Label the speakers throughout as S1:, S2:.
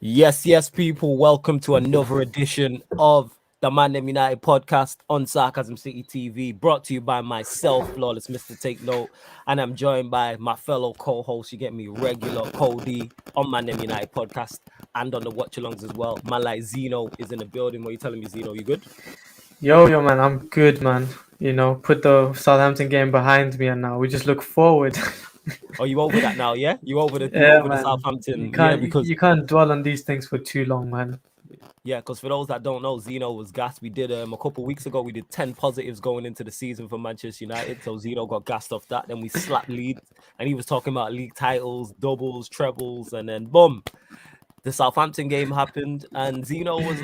S1: Yes, people. Welcome to another edition of the ManDem United podcast on Sarcasm City TV, brought to you by myself, Flawless Mr. Take Note, and I'm joined by my fellow co-host. You get me, regular Cody on ManDem United podcast and on the watch alongs as well. Man, like Zeno is in the building. What are you telling me, Zeno? You good?
S2: Yo, man, I'm good, man. Put the Southampton game behind me, and now we just look forward.
S1: Are you over that now? Yeah, you over
S2: Yeah,
S1: the
S2: man. You
S1: Southampton? Yeah,
S2: can't you,
S1: because
S2: you can't dwell on these things for too long, man.
S1: Yeah, because for those that don't know, Zeno was gassed. We did a couple weeks ago. We did 10 positives going into the season for Manchester United. So Zeno got gassed off that. Then we slapped Leeds, and he was talking about league titles, doubles, trebles, and then boom, the Southampton game happened, and Zeno was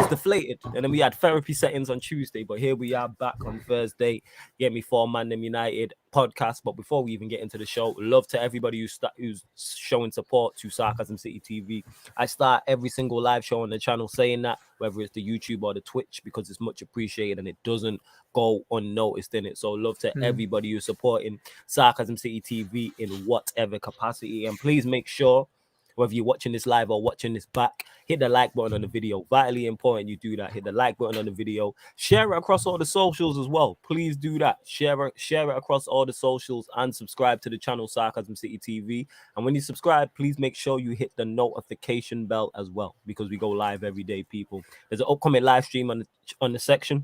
S1: deflated. And then we had therapy settings on Tuesday, but here we are back on Thursday. Get me for ManDem United podcast. But before we even get into the show, love to everybody who's showing support to Sarcasm City TV. I start every single live show on the channel saying that, whether it's the YouTube or the Twitch, because it's much appreciated and it doesn't go unnoticed in it. So love to everybody who's supporting Sarcasm City TV in whatever capacity, and please make sure, whether you're watching this live or watching this back, hit the like button on the video. Vitally important you do that. Hit the like button on the video. Share it across all the socials as well. Please do that. Share it across all the socials, and subscribe to the channel Sarcasm City TV. And when you subscribe, please make sure you hit the notification bell as well, because we go live every day, people. There's an upcoming live stream on the section,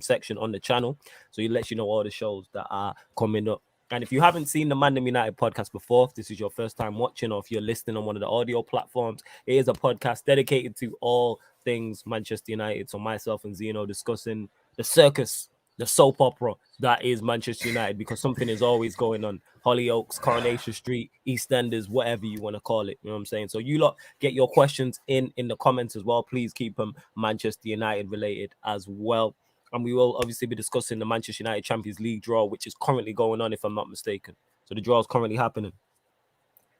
S1: section on the channel. So it lets you know all the shows that are coming up. And if you haven't seen the ManDem United podcast before, if this is your first time watching, or if you're listening on one of the audio platforms, it is a podcast dedicated to all things Manchester United. So myself and Zeno discussing the circus, the soap opera that is Manchester United, because something is always going on. Hollyoaks, Coronation Street, EastEnders, whatever you want to call it. You know what I'm saying? So you lot get your questions in the comments as well. Please keep them Manchester United related as well. And we will obviously be discussing the Manchester United Champions League draw, which is currently going on, if I'm not mistaken. So the draw is currently happening.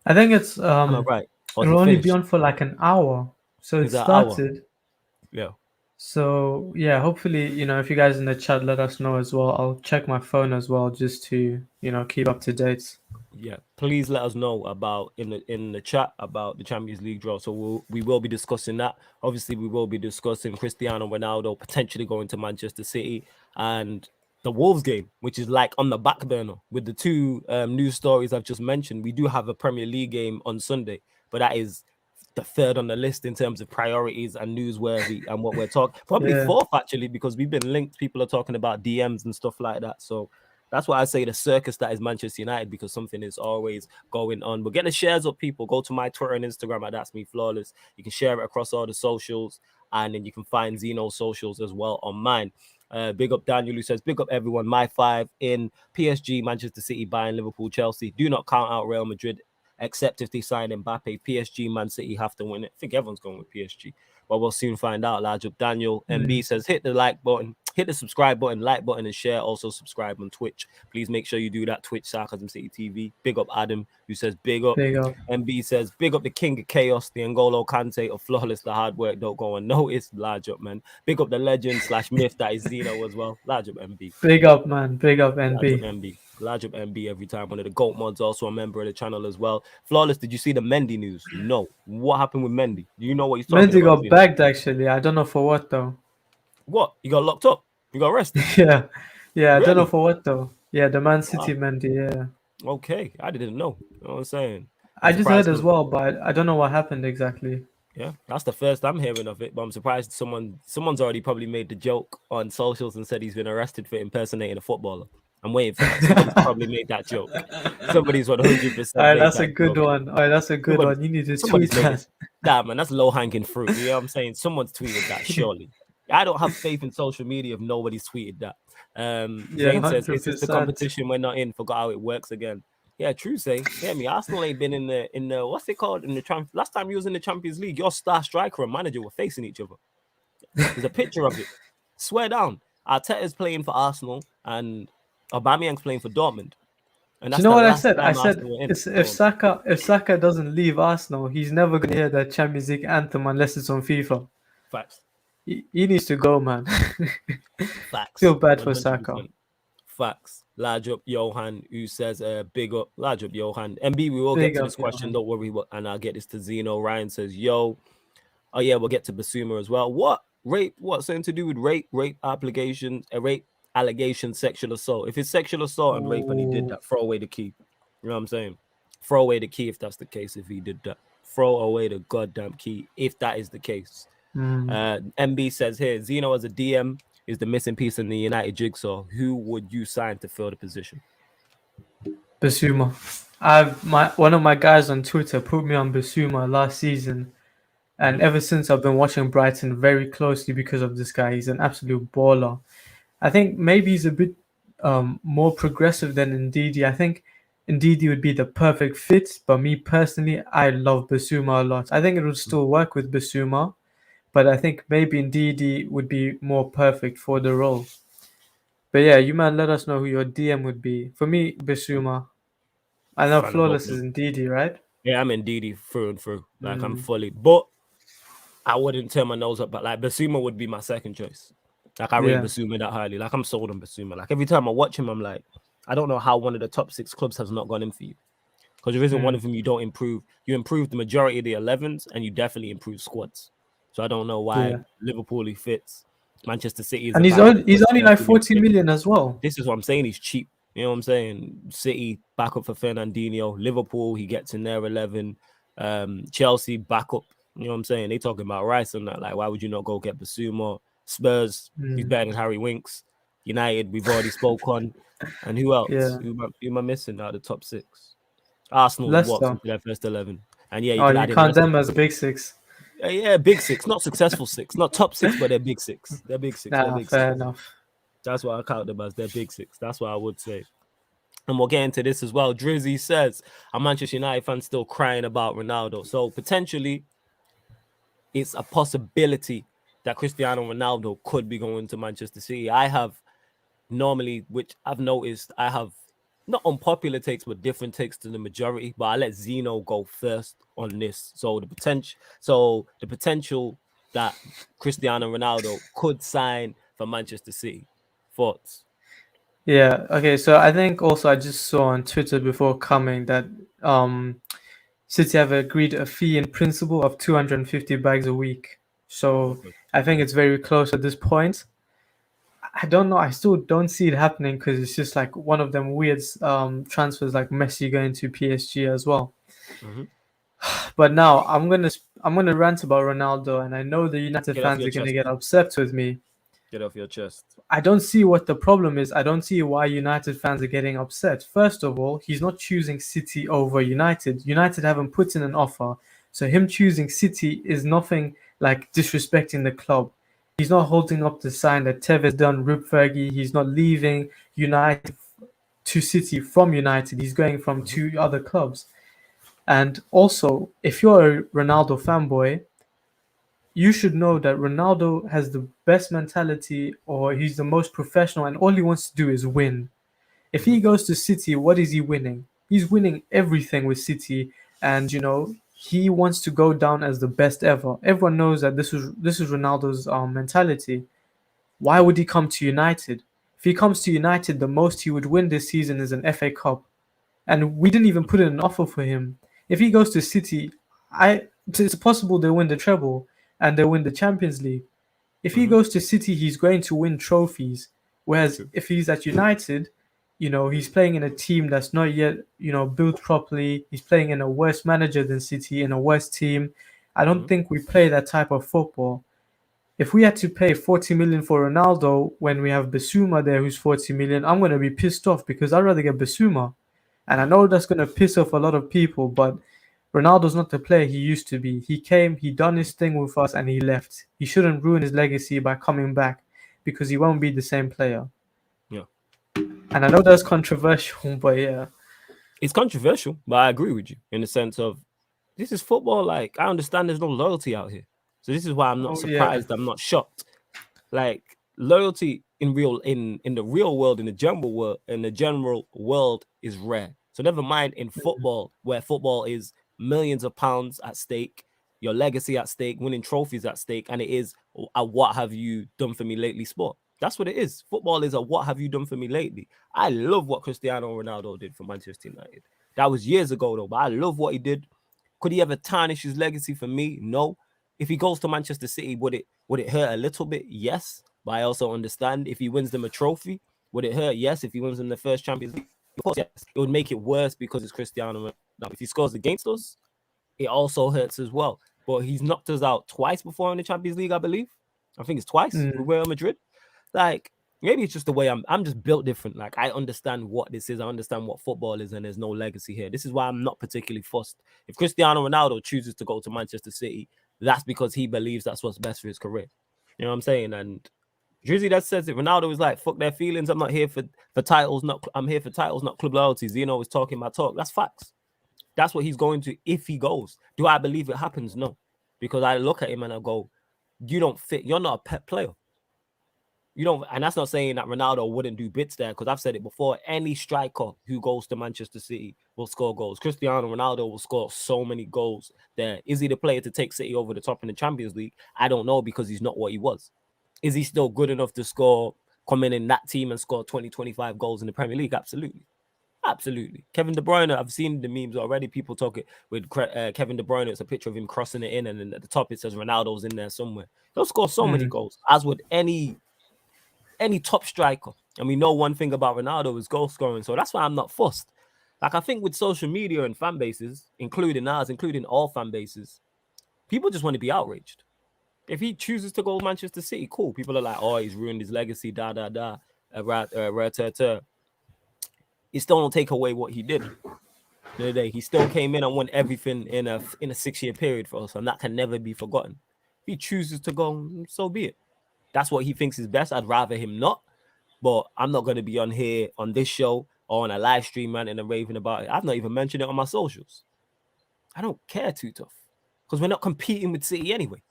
S2: I think it's
S1: Am I right? Or is
S2: it'll
S1: it
S2: only be
S1: finished?
S2: on for like an hour, so it
S1: Is that an hour?
S2: started.
S1: Yeah.
S2: So yeah, hopefully, if you guys in the chat let us know as well. I'll check my phone as well just to keep up to date.
S1: Yeah, please let us know about in the chat about the Champions League draw. So we will be discussing that. Obviously, we will be discussing Cristiano Ronaldo potentially going to Manchester City, and the Wolves game, which is like on the back burner with the two news stories I've just mentioned. We do have a Premier League game on Sunday, but that is the third on the list in terms of priorities and newsworthy and what we're talking. Probably fourth, actually, because we've been linked. People are talking about DMs and stuff like that. So that's why I say the circus that is Manchester United, because something is always going on. But get the shares up, people. Go to my Twitter and Instagram at That's Me Flawless. You can share it across all the socials, and then you can find Zeno's socials as well on mine. Big up Daniel, who says, big up everyone. My five in PSG, Manchester City, Bayern, Liverpool, Chelsea. Do not count out Real Madrid, except if they sign Mbappe. PSG, Man City have to win it. I think everyone's going with PSG, but we'll soon find out. Large up Daniel. MB says, hit the like button, hit the subscribe button, like button, and share. Also subscribe on Twitch. Please make sure you do that. Twitch, Sarcasm City TV. Big up Adam, who says big up.
S2: Big up.
S1: MB says, big up the king of chaos, the N'Golo Kante of Flawless. The hard work don't go unnoticed. Large up, man. Big up the legend / myth that is Zeno as well. Large up MB.
S2: Big up, man. Big up,
S1: Large up
S2: NB.
S1: MB. Large up MB every time. One of the GOAT mods, also a member of the channel as well. Flawless, did you see the Mendy news? No. What happened with Mendy? Do you know what he's talking
S2: Mendy
S1: about?
S2: got bagged, actually. I don't know for what, though.
S1: What? He got locked up? He got arrested?
S2: Yeah. Yeah, I don't know
S1: Really?
S2: for what, though. Yeah, the Man City Mendy, yeah.
S1: Okay. I didn't know. You know what I'm saying?
S2: I just heard as well, but I don't know what happened exactly.
S1: Yeah, that's the first I'm hearing of it, but I'm surprised someone's already probably made the joke on socials and said he's been arrested for impersonating a footballer. I'm waiting for that. Somebody's probably made that joke. Somebody's 100%.
S2: That's a good one. That's a good one. You need to tweet that.
S1: Nah, man, that's low hanging fruit. You know what I'm saying? Someone's tweeted that, surely. I don't have faith in social media if nobody's tweeted that. Zane says, this is the competition we're not in. Forgot how it works again. Yeah, true, say. Hear me. Arsenal ain't been in the what's it called? Last time you was in the Champions League, your star striker and manager were facing each other. There's a picture of it. Swear down. Arteta's playing for Arsenal and Aubameyang's playing for Dortmund. And
S2: that's, you know what I said? I said if Saka doesn't leave Arsenal, he's never gonna hear the Champions League anthem unless it's on FIFA.
S1: Facts.
S2: He needs to go, man.
S1: Facts.
S2: Feel bad 100%. For
S1: 100%.
S2: Saka.
S1: Facts. Large up Johan, who says big up, large up Johan. MB, we will
S2: Big
S1: get to
S2: up,
S1: this question,
S2: Johan.
S1: don't worry, and I'll get this to Zeno. Ryan says, yo, oh yeah, we'll get to Basuma as well. What rape? What's something to do with rape applications, rape allegation, sexual assault? If it's sexual assault and rape and he did that, throw away the key. You know what I'm saying? Throw away the key if that's the case. If he did that, throw away the goddamn key if that is the case. MB says here, Zeno as a DM is the missing piece in the United jigsaw. Who would you sign to fill the position?
S2: Basuma. One of my guys on Twitter put me on Basuma last season, and ever since I've been watching Brighton very closely because of this guy. He's an absolute baller. I think maybe he's a bit more progressive than Ndidi. I think Ndidi would be the perfect fit, but me personally, I love Basuma a lot. I think it would still work with Basuma, but I think maybe Ndidi would be more perfect for the role. But yeah, you man, let us know who your DM would be. For me, Basuma. I know
S1: Fan of both
S2: Flawless
S1: of
S2: is
S1: them.
S2: Ndidi, right?
S1: Yeah, I'm Ndidi through and through. Like I'm fully, but I wouldn't turn my nose up. But like Basuma would be my second choice. Like I rate
S2: Yeah.
S1: Basuma that highly. Like I'm sold on Basuma. Like every time I watch him, I'm like, I don't know how one of the top 6 clubs has not gone in for you. Because there isn't one of them you don't improve. You improve the majority of the 11s, and you definitely improve squads. So I don't know why
S2: Yeah.
S1: Liverpool he fits. Manchester City is
S2: And
S1: a backup.
S2: he's only like 40
S1: Fernandinho.
S2: million as well.
S1: This is what I'm saying. He's cheap. You know what I'm saying? City backup for Fernandinho. Liverpool, he gets in their 11. Chelsea backup. You know what I'm saying? They talking about Rice and that. Like, why would you not go get Basuma? Spurs, he's better than Harry Winks. United, we've already spoke on. And who else?
S2: Yeah.
S1: Who am I missing out of the top 6? Arsenal walks
S2: Leicester.
S1: into their first 11. And yeah, you
S2: Oh,
S1: can
S2: you
S1: add in
S2: count
S1: Leicester.
S2: them as big 6.
S1: Yeah, big 6, not successful 6, not top 6, but they're big 6. They're big 6. They're
S2: Nah,
S1: big
S2: fair
S1: 6.
S2: enough.
S1: That's why I count them as their big 6. That's what I would say. And we'll get into this as well. Drizzy says, a Manchester United fan still crying about Ronaldo. So potentially, it's a possibility that Cristiano Ronaldo could be going to Manchester City. I have normally, which I've noticed, I have not unpopular takes, but different takes to the majority. But I let Zeno go first on this. So the potential that Cristiano Ronaldo could sign for Manchester City. Thoughts?
S2: Yeah. Okay. So I think also I just saw on Twitter before coming that City have agreed a fee in principle of 250 bags a week. So I think it's very close at this point. I don't know. I still don't see it happening because it's just like one of them weird transfers, like Messi going to PSG as well. But now I'm gonna rant about Ronaldo, and I know the United
S1: Get off
S2: fans
S1: your
S2: are gonna
S1: chest.
S2: get upset with me.
S1: Get off your chest.
S2: I don't see what the problem is. I don't see why United fans are getting upset. First of all, he's not choosing City over United. United haven't put in an offer. So him choosing City is nothing like disrespecting the club. He's not holding up the sign that Tevez done, Rip Fergie. He's not leaving United to City from United. He's going from 2 other clubs. And also, if you're a Ronaldo fanboy, you should know that Ronaldo has the best mentality, or he's the most professional, and all he wants to do is win. If he goes to City, what is he winning? He's winning everything with City, and he wants to go down as the best ever. Everyone knows that this is Ronaldo's mentality. Why would he come to United? If he comes to United, the most he would win this season is an FA Cup, and we didn't even put in an offer for him. If he goes to City, it's possible they win the treble and they win the Champions League. If he goes to City, he's going to win trophies. Whereas if he's at United, he's playing in a team that's not yet, built properly. He's playing in a worse manager than City, in a worse team. I don't think we play that type of football. If we had to pay 40 million for Ronaldo when we have Basuma there who's 40 million, I'm going to be pissed off because I'd rather get Basuma. And I know that's going to piss off a lot of people, but Ronaldo's not the player he used to be. He came, he done his thing with us, and he left. He shouldn't ruin his legacy by coming back because he won't be the same player.
S1: Yeah.
S2: And I know that's controversial, but yeah.
S1: It's controversial, but I agree with you in the sense of this is football. Like, I understand there's no loyalty out here. So this is why I'm not surprised. I'm not shocked. Like, loyalty in the real world, in the general world is rare. So never mind in football, where football is millions of pounds at stake, your legacy at stake, winning trophies at stake, and it is a what have you done for me lately sport. That's what it is. Football is a what have you done for me lately? I love what Cristiano Ronaldo did for Manchester United. That was years ago though, but I love what he did. Could he ever tarnish his legacy for me? No. If he goes to Manchester City, would it hurt a little bit? Yes. But I also understand if he wins them a trophy, would it hurt? Yes. If he wins them the first Champions League, of course, yes. It would make it worse because it's Cristiano Ronaldo. If he scores against us, it also hurts as well. But he's knocked us out twice before in the Champions League, I believe. I think it's twice with Real Madrid. Like, maybe it's just the way I'm just built different. Like, I understand what this is. I understand what football is, and there's no legacy here. This is why I'm not particularly fussed. If Cristiano Ronaldo chooses to go to Manchester City, that's because he believes that's what's best for his career. You know what I'm saying? And Drizzy that says it. Ronaldo is like, fuck their feelings. I'm not here for titles. I'm here for titles, not club loyalty. Zeno is talking my talk. That's facts. That's what he's going to if he goes. Do I believe it happens? No. Because I look at him and I go, you don't fit. You're not a pet player. You don't, and that's not saying that Ronaldo wouldn't do bits there, because I've said it before. Any striker who goes to Manchester City will score goals. Cristiano Ronaldo will score so many goals there. Is he the player to take City over the top in the Champions League? I don't know, because he's not what he was. Is he still good enough to come in that team and score 20, 25 goals in the Premier League? Absolutely. Absolutely. Kevin De Bruyne, I've seen the memes already. People talk it with Kevin De Bruyne. It's a picture of him crossing it in, and then at the top it says Ronaldo's in there somewhere. He'll score so many goals, as would any top striker. And we know one thing about Ronaldo is goal scoring. So that's why I'm not fussed. Like, I think with social media and fan bases, including ours, including all fan bases, people just want to be outraged. If he chooses to go to Manchester City, cool. People are like, oh, he's ruined his legacy, It still don't take away what he did. The other day, he still came in and won everything in a 6-year period for us, and that can never be forgotten. If he chooses to go, so be it. That's what he thinks is best. I'd rather him not, but I'm not going to be on here on this show or on a live stream, man, and raving about it. I've not even mentioned it on my socials. I don't care too tough, because we're not competing with City anyway.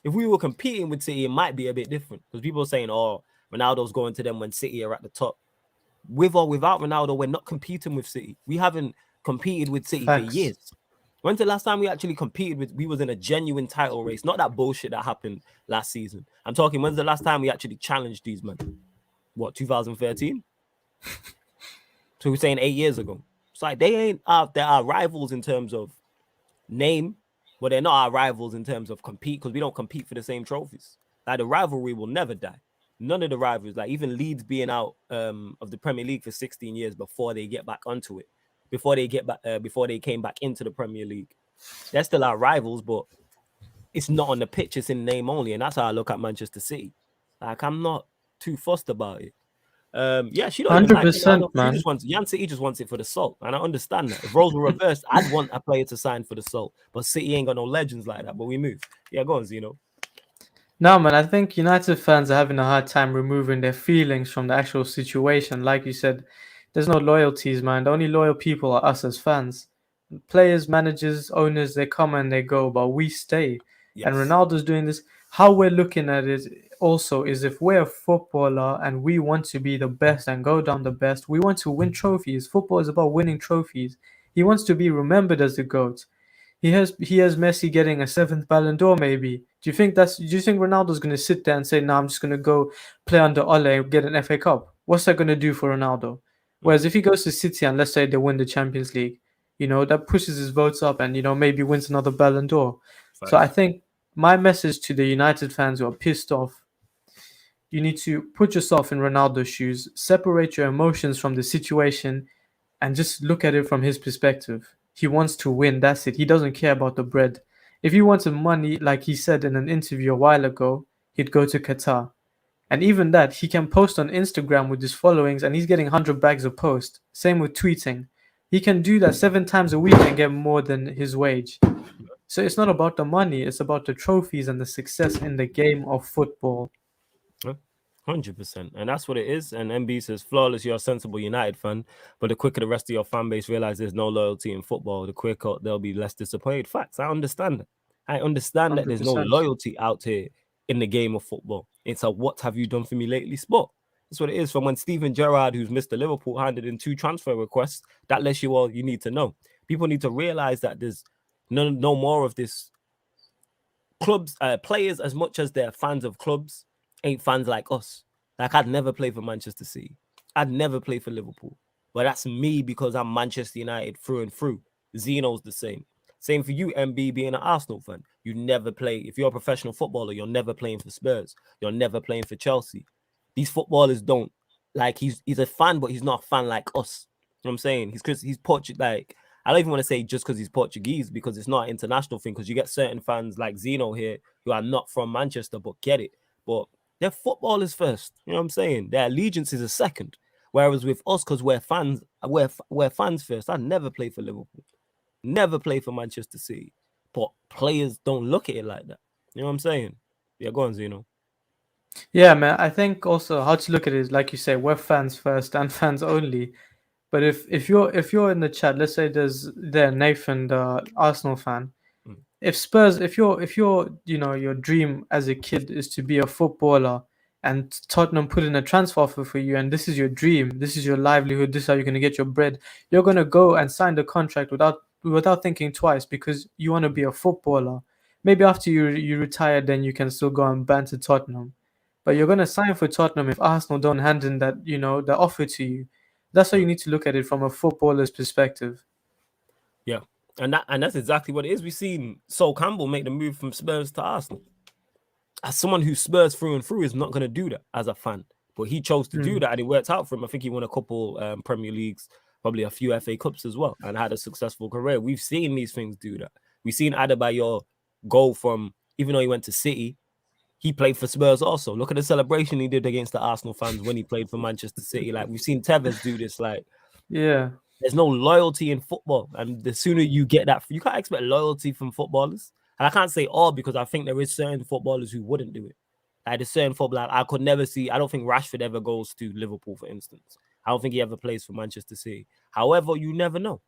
S1: If we were competing with City, it might be a bit different, because people are saying, oh, Ronaldo's going to them when City are at the top. With or without Ronaldo, we're not competing with City. We haven't competed with City for years. When's the last time we actually competed with? We was in a genuine title race, not that bullshit that happened last season. I'm talking, when's the last time we actually challenged these men? What, 2013? So we're saying 8 years ago. It's like they're our rivals in terms of name, but they're not our rivals in terms of compete, because we don't compete for the same trophies. Like, the rivalry will never die. None of the rivals, like even Leeds being out of the Premier League for 16 years before they get back onto it, before they came back into the Premier League, they're still our rivals, but it's not on the pitch, it's in name only. And that's how I look at Manchester City. Like, I'm not too fussed about it. Yeah, she don't
S2: 100%, man.
S1: She just wants Yan City just wants it for the salt, and I understand that. If roles were reversed, I'd want a player to sign for the salt, but City ain't got no legends like that. But we move. Yeah, go on, Zeno.
S2: No, man, I think United fans are having a hard time removing their feelings from the actual situation. Like you said, there's no loyalties, man. The only loyal people are us as fans. Players, managers, owners, they come and they go, but we stay.
S1: Yes.
S2: And Ronaldo's doing this. How we're looking at it also is, if we're a footballer and we want to be the best and go down the best, we want to win trophies. Football is about winning trophies. He wants to be remembered as the GOAT. He has Messi getting a 7th Ballon d'Or, maybe. Do you think Ronaldo's going to sit there and say, "No, I'm just going to go play under Ole and get an FA Cup"? What's that going to do for Ronaldo? Whereas if he goes to City and let's say they win the Champions League, that pushes his votes up and maybe wins another Ballon d'Or.
S1: Right.
S2: So I think my message to the United fans who are pissed off, you need to put yourself in Ronaldo's shoes, separate your emotions from the situation, and just look at it from his perspective. He wants to win, that's it. He doesn't care about the bread. If he wanted money, like he said in an interview a while ago, he'd go to Qatar. And even that, he can post on Instagram with his followings and he's getting 100 bags of post. Same with tweeting. He can do that 7 times a week and get more than his wage. So it's not about the money, it's about the trophies and the success in the game of football.
S1: 100%. And that's what it is. And MB says, flawless, you're a sensible United fan, but the quicker the rest of your fan base realize there's no loyalty in football, the quicker they'll be less disappointed. Facts. I understand that. I understand that there's no
S2: 100%.
S1: loyalty out here in the game of football. It's a what have you done for me lately sport. That's what it is. From when Steven Gerrard, who's Mr. Liverpool, handed in 2 transfer requests, that lets you all you need to know. People need to realize that there's no more of this. Clubs, players, as much as they're fans of clubs, ain't fans like us. Like, I'd never play for Manchester City. I'd never play for Liverpool. But that's me because I'm Manchester United through and through. Zeno's the same. Same for you, MB, being an Arsenal fan. You never play. If you're a professional footballer, you're never playing for Spurs. You're never playing for Chelsea. These footballers don't. Like, he's a fan, but he's not a fan like us. You know what I'm saying? He's Portuguese. Like, I don't even want to say just because he's Portuguese, because it's not an international thing, because you get certain fans like Zeno here who are not from Manchester but get it. But they're footballers first. You know what I'm saying? Their allegiance is a second. Whereas with us, because we're fans, we're fans first. I never play for Liverpool, never play for Manchester City. But players don't look at it like that. You know what I'm saying? Yeah, go on, Zeno.
S2: Yeah, man. I think also how to look at it is like you say, we're fans first and fans only. But if you're in the chat, let's say there Nathan, the Arsenal fan.
S1: Mm.
S2: If Spurs, if your your dream as a kid is to be a footballer, and Tottenham put in a transfer offer for you, and this is your dream, this is your livelihood, this is how you're gonna get your bread, you're gonna go and sign the contract without thinking twice because you want to be a footballer. Maybe after you retire, then you can still go and banter Tottenham. But you're gonna sign for Tottenham if Arsenal don't hand in that the offer to you. That's how you need to look at it from a footballer's perspective.
S1: Yeah. And that's exactly what it is. We've seen Sol Campbell make the move from Spurs to Arsenal. As someone who Spurs through and through is not going to do that as a fan. But he chose to do that, and it worked out for him. I think he won a couple Premier Leagues, probably a few FA Cups as well, and had a successful career. We've seen these things do that. We've seen Adebayor go from, even though he went to City, he played for Spurs also. Look at the celebration he did against the Arsenal fans when he played for Manchester City. Like, we've seen Tevez do this. Like,
S2: Yeah.
S1: there's no loyalty in football, and the sooner you get that, you can't expect loyalty from footballers. And I can't say all, because I think there is certain footballers who wouldn't do it. Like, there's certain football, I could never see. I don't think Rashford ever goes to Liverpool, for instance. I don't think he ever plays for Manchester City. However, you never know.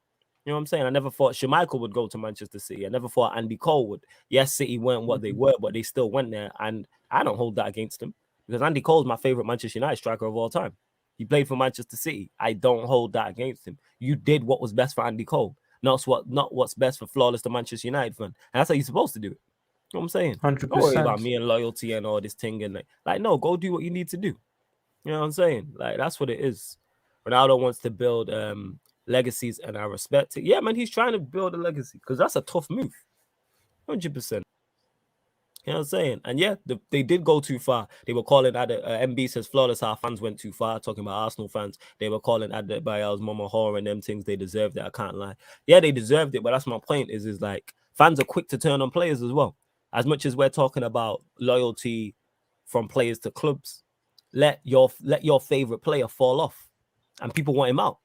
S1: You know what I'm saying? I never thought Schmeichel would go to Manchester City. I never thought Andy Cole would. Yes, City weren't what they were, but they still went there, and I don't hold that against them, because Andy Cole's my favorite Manchester United striker of all time. He played for Manchester City. I don't hold that against him. You did what was best for Andy Cole, not what's best for flawless the Manchester United fan. And that's how you're supposed to do it. You know what I'm saying? Don't worry about
S2: 100%.
S1: me and loyalty and all this thing, and like no, go do what you need to do. You know what I'm saying? Like, that's what it is. Ronaldo wants to build legacies, and I respect it. Yeah, man, he's trying to build a legacy, because that's a tough move. 100%. You know what I'm saying? And yeah, they did go too far. They were calling at MB says flawless, our fans went too far, talking about Arsenal fans. They were calling at the Bayel's Mama Horror and them things. They deserved it. I can't lie. Yeah, they deserved it, but that's my point, is like, fans are quick to turn on players as well. As much as we're talking about loyalty from players to clubs, let your favorite player fall off, and people want him out.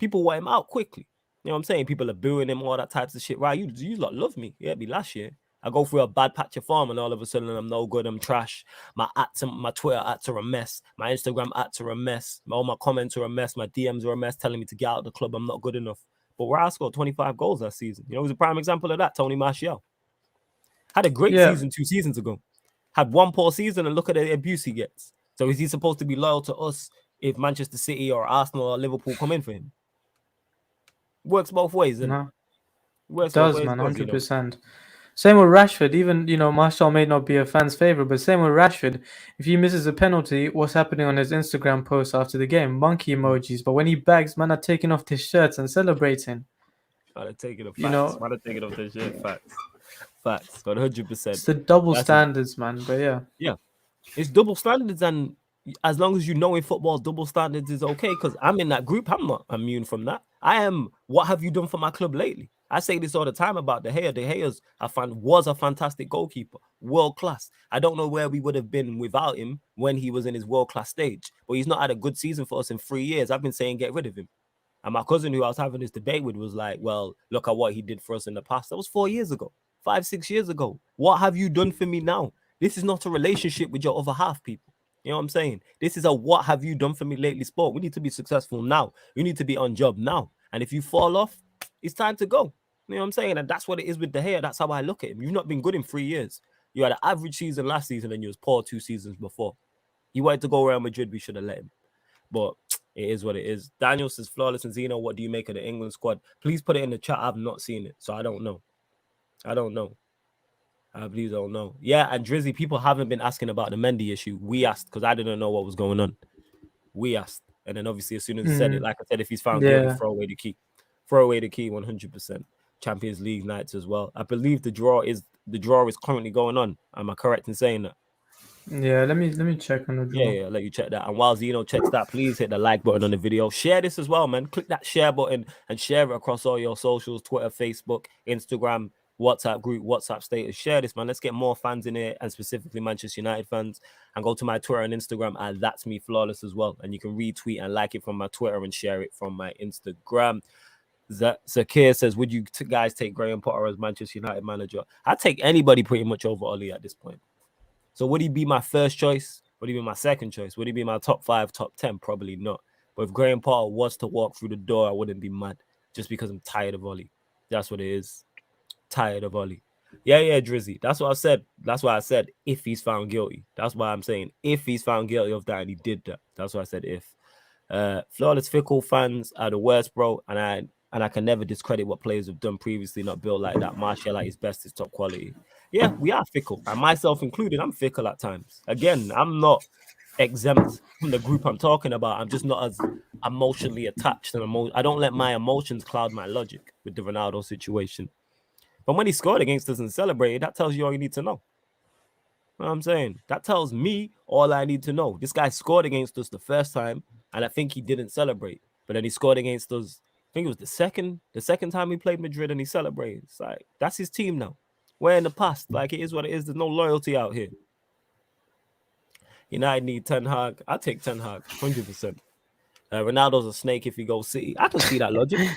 S1: People want him out quickly. You know what I'm saying? People are booing him, all that types of shit. Right? You lot love me. Yeah, it'd be last year. I go through a bad patch of form, and all of a sudden I'm no good. I'm trash. My Twitter ads are a mess. My Instagram ads are a mess. All my comments are a mess. My DMs are a mess, telling me to get out of the club. I'm not good enough. But where I scored 25 goals that season, it was a prime example of that. Tony Martial had a great
S2: Yeah.
S1: season 2 seasons ago. Had one poor season, and look at the abuse he gets. So is he supposed to be loyal to us if Manchester City or Arsenal or Liverpool come in for him? Works both ways, isn't it?
S2: No,
S1: Works both
S2: does,
S1: ways,
S2: man,
S1: does,
S2: 100%. Same with Rashford. Even Marshall may not be a fan's favorite, but same with Rashford. If he misses a penalty, what's happening on his Instagram post after the game? Monkey emojis. But when he bags, man are taking off their shirts and celebrating.
S1: Man, I take it off
S2: You
S1: facts.
S2: know,
S1: Man, I take it off the shit. Facts. 100%.
S2: it's the double
S1: That's
S2: standards, man. But yeah.
S1: Yeah. It's double standards, and as long as you know in football, double standards is okay. Because I'm in that group, I'm not immune from that. I am. What have you done for my club lately? I say this all the time about De Gea. De Gea was a fantastic goalkeeper, world class. I don't know where we would have been without him when he was in his world class stage. But he's not had a good season for us in 3 years. I've been saying get rid of him. And my cousin, who I was having this debate with, was like, well, look at what he did for us in the past. That was 4 years ago, 5-6 years ago. What have you done for me now? This is not a relationship with your other half, people. You know what I'm saying? This is a what have you done for me lately sport. We need to be successful now. We need to be on job now. And if you fall off, it's time to go. You know what I'm saying? And that's what it is with De Gea. That's how I look at him. You've not been good in 3 years. You had an average season last season, and you was poor 2 seasons before. You wanted to go Real Madrid, we should have let him. But it is what it is. Daniel says, flawless and Zeno, what do you make of the England squad? Please put it in the chat. I've not seen it, so I don't know. I believe they'll know. Yeah, and Drizzy, people haven't been asking about the Mendy issue. We asked because I didn't know what was going on. We asked, and then obviously as soon as he said it, like I said, if he's found guilty,
S2: Yeah.
S1: throw away the key. Throw away the key 100%. Champions League nights as well. I believe the draw is currently going on. Am I correct in saying that?
S2: Yeah, let me check on the draw.
S1: Yeah, let you check that. And while Zeno checks that, please hit the like button on the video. Share this as well, man. Click that share button and share it across all your socials, Twitter, Facebook, Instagram, WhatsApp group, WhatsApp status. Share this, man. Let's get more fans in here, and specifically Manchester United fans. And go to my Twitter and Instagram, and that's me flawless as well. And you can retweet and like it from my Twitter and share it from my Instagram. Zakir says, would you guys take Graham Potter as Manchester United manager? I'd take anybody pretty much over Oli at this point. So would he be my first choice? Would he be my second choice? Would he be my top 5, top 10? Probably not. But if Graham Potter was to walk through the door, I wouldn't be mad just because I'm tired of Oli. That's what it is. Tired of Oli. Yeah, Drizzy. That's what I said. That's why I said if he's found guilty. That's why I'm saying if he's found guilty of that and he did that. That's why I said if. Flawless Fickle fans are the worst, bro. And I can never discredit what players have done previously, not built like that. Martial at his best is top quality. Yeah, we are fickle, and myself included. I'm fickle at times. Again, I'm not exempt from the group I'm talking about. I'm just not as emotionally attached, and I don't let my emotions cloud my logic with the Ronaldo situation. But when he scored against us and celebrated, that tells you all you need to know. You know what I'm saying? That tells me all I need to know. This guy scored against us the first time, and I think he didn't celebrate. But then he scored against us. I think it was the second time we played Madrid, and he celebrated. It's like that's his team now. We're in the past. Like, it is what it is. There's no loyalty out here. United need Ten Hag. I'll take Ten Hag, 100%. Ronaldo's a snake if he goes City. I can see that logic. You know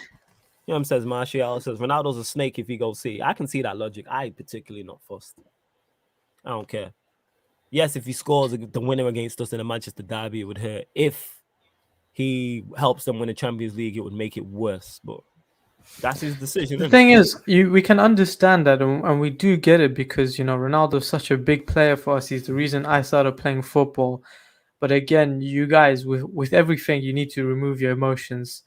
S1: what I'm saying? Martial says Ronaldo's a snake if he goes City. I can see that logic. I particularly not fussed. I don't care. Yes, if he scores the winner against us in a Manchester derby, it would hurt. If he helps them win the Champions League, it would make it worse. But that's his decision.
S2: The thing is, we can understand that, and we do get it because Ronaldo's such a big player for us. He's the reason I started playing football. But again, you guys, with everything, you need to remove your emotions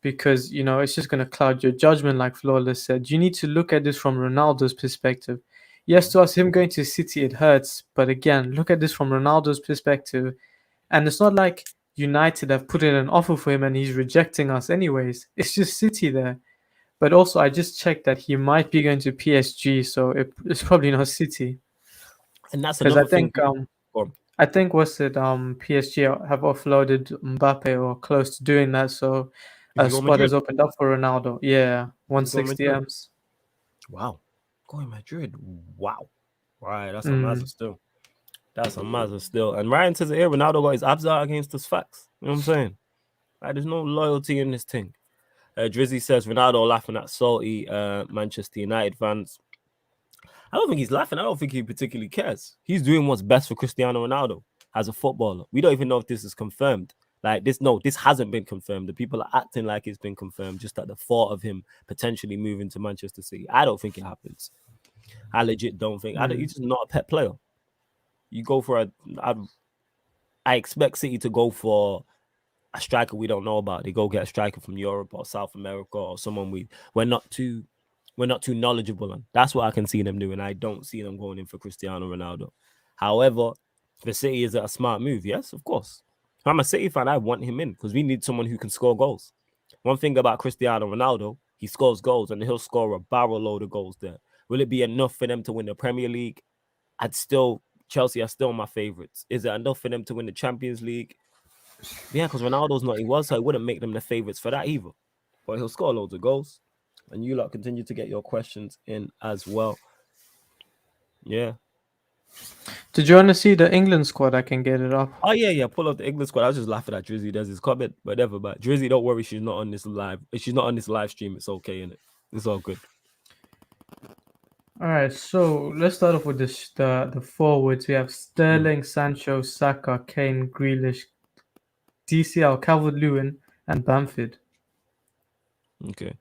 S2: because it's just going to cloud your judgment. Like Flawless said, you need to look at this from Ronaldo's perspective. Yes, to us, him going to City, it hurts. But again, look at this from Ronaldo's perspective, and it's not like United have put in an offer for him and he's rejecting us anyways. It's just City there. But also, I just checked that he might be going to PSG, so it's probably not City.
S1: And that's another thing.
S2: I think PSG have offloaded Mbappe or close to doing that, so a spot has opened up for Ronaldo. Yeah, 160 M's.
S1: Wow, going Madrid. Wow, right. That's a massive still. That's a massive still. And Ryan says here, Ronaldo got his abs out against us. Facts. You know what I'm saying? Like, there's no loyalty in this thing. Drizzy says Ronaldo laughing at salty Manchester United fans. I don't think he's laughing. I don't think he particularly cares. He's doing what's best for Cristiano Ronaldo as a footballer. We don't even know if this is confirmed. This hasn't been confirmed. The people are acting like it's been confirmed, just at the thought of him potentially moving to Manchester City. I don't think it happens. I legit don't think. He's just not a pet player. You go for I expect City to go for a striker we don't know about. They go get a striker from Europe or South America or someone we're not too knowledgeable on. That's what I can see them doing. I don't see them going in for Cristiano Ronaldo. However, for City, is it a smart move? Yes, of course. If I'm a City fan, I want him in because we need someone who can score goals. One thing about Cristiano Ronaldo, he scores goals and he'll score a barrel load of goals there. Will it be enough for them to win the Premier League? Chelsea are still my favourites. Is it enough for them to win the Champions League? Yeah, because Ronaldo's not he was, so it wouldn't make them the favourites for that either. But he'll score loads of goals. And you lot continue to get your questions in as well. Yeah.
S2: Did you want to see the England squad? I can get it up.
S1: Oh, yeah. Pull up the England squad. I was just laughing at Drizzy. There's his comment, whatever. But Drizzy, don't worry. She's not on this live. If she's not on this live stream, it's okay, innit? It's all good.
S2: All right, so let's start off with the forwards. We have Sterling, Sancho, Saka, Kane, Grealish, DCL, Calvert-Lewin, and Bamford.
S1: Okay.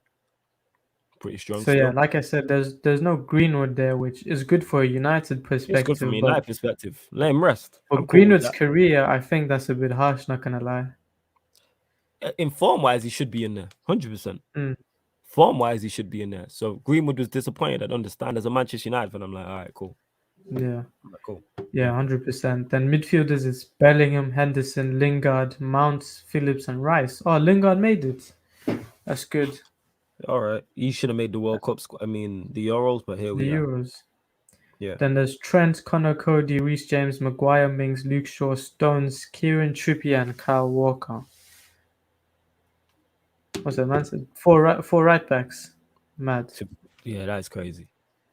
S1: Pretty strong.
S2: So yeah, like I said, there's no Greenwood there, which is good for a United perspective.
S1: It's good from a United perspective. Let him rest.
S2: For Greenwood's career, I think that's a bit harsh, not gonna lie.
S1: In form-wise, he should be in there, 100%. form-wise, he should be in there. So Greenwood was disappointed. I'd understand. As a Manchester United fan, I'm like, all right, cool.
S2: Yeah.
S1: I'm like, cool.
S2: Yeah, 100%. Then midfielders is Bellingham, Henderson, Lingard, Mount, Phillips, and Rice. Oh, Lingard made it. That's good.
S1: All right. He should have made the World Cup squad. I mean, the Euros, but here
S2: The
S1: we are.
S2: Euros.
S1: Yeah.
S2: Then there's Trent, Connor, Cody, Reece James, Maguire, Mings, Luke Shaw, Stones, Kieran Trippier, and Kyle Walker. What's that man said? Four right backs. Mad.
S1: Yeah, that's crazy.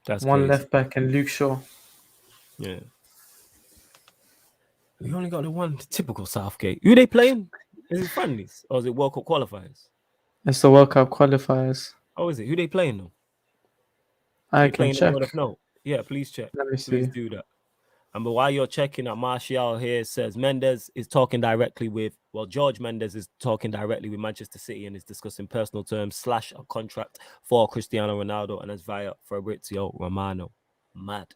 S1: That's
S2: One
S1: crazy.
S2: left back and Luke Shaw.
S1: Yeah. We only got the one typical Southgate. Who they playing? Is it friendlies or is it World Cup qualifiers?
S2: It's the World Cup qualifiers.
S1: Oh, is it? Who they playing though?
S2: I
S1: They
S2: can
S1: playing
S2: check.
S1: the World No. Yeah, please check.
S2: Let me
S1: Please
S2: see.
S1: do that. And but while you're checking out, Martial here says Mendes is talking directly with, George Mendes is talking directly with Manchester City and is discussing personal terms / a contract for Cristiano Ronaldo and as via Fabrizio Romano. Mad.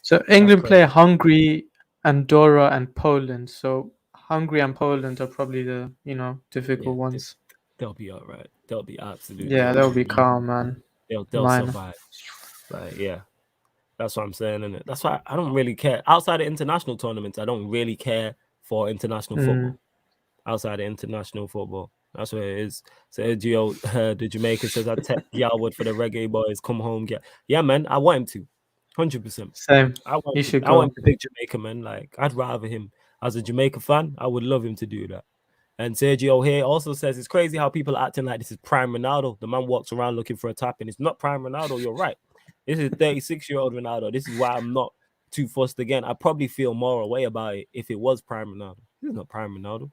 S2: So England play Hungary, Andorra, and Poland. So Hungary and Poland are probably the difficult ones.
S1: They'll be all right. They'll be absolutely.
S2: Yeah, they'll be calm, man.
S1: They'll survive. Like, yeah. That's what I'm saying, and that's why I don't really care. Outside of international tournaments, I don't really care for international football. Outside of international football, that's what it is. Sergio, the Jamaican says, "I text Yarwood for the reggae boys. Come home, yeah, man. I want him to, 100%.
S2: Same.
S1: I want him to pick Jamaica, man. Like I'd rather him as a Jamaica fan. I would love him to do that." And Sergio here also says it's crazy how people are acting like this is prime Ronaldo. The man walks around looking for a tap, and it's not prime Ronaldo. You're right. This is 36-year-old Ronaldo. This is why I'm not too fussed again. I probably feel more away about it if it was prime Ronaldo. This is not prime Ronaldo.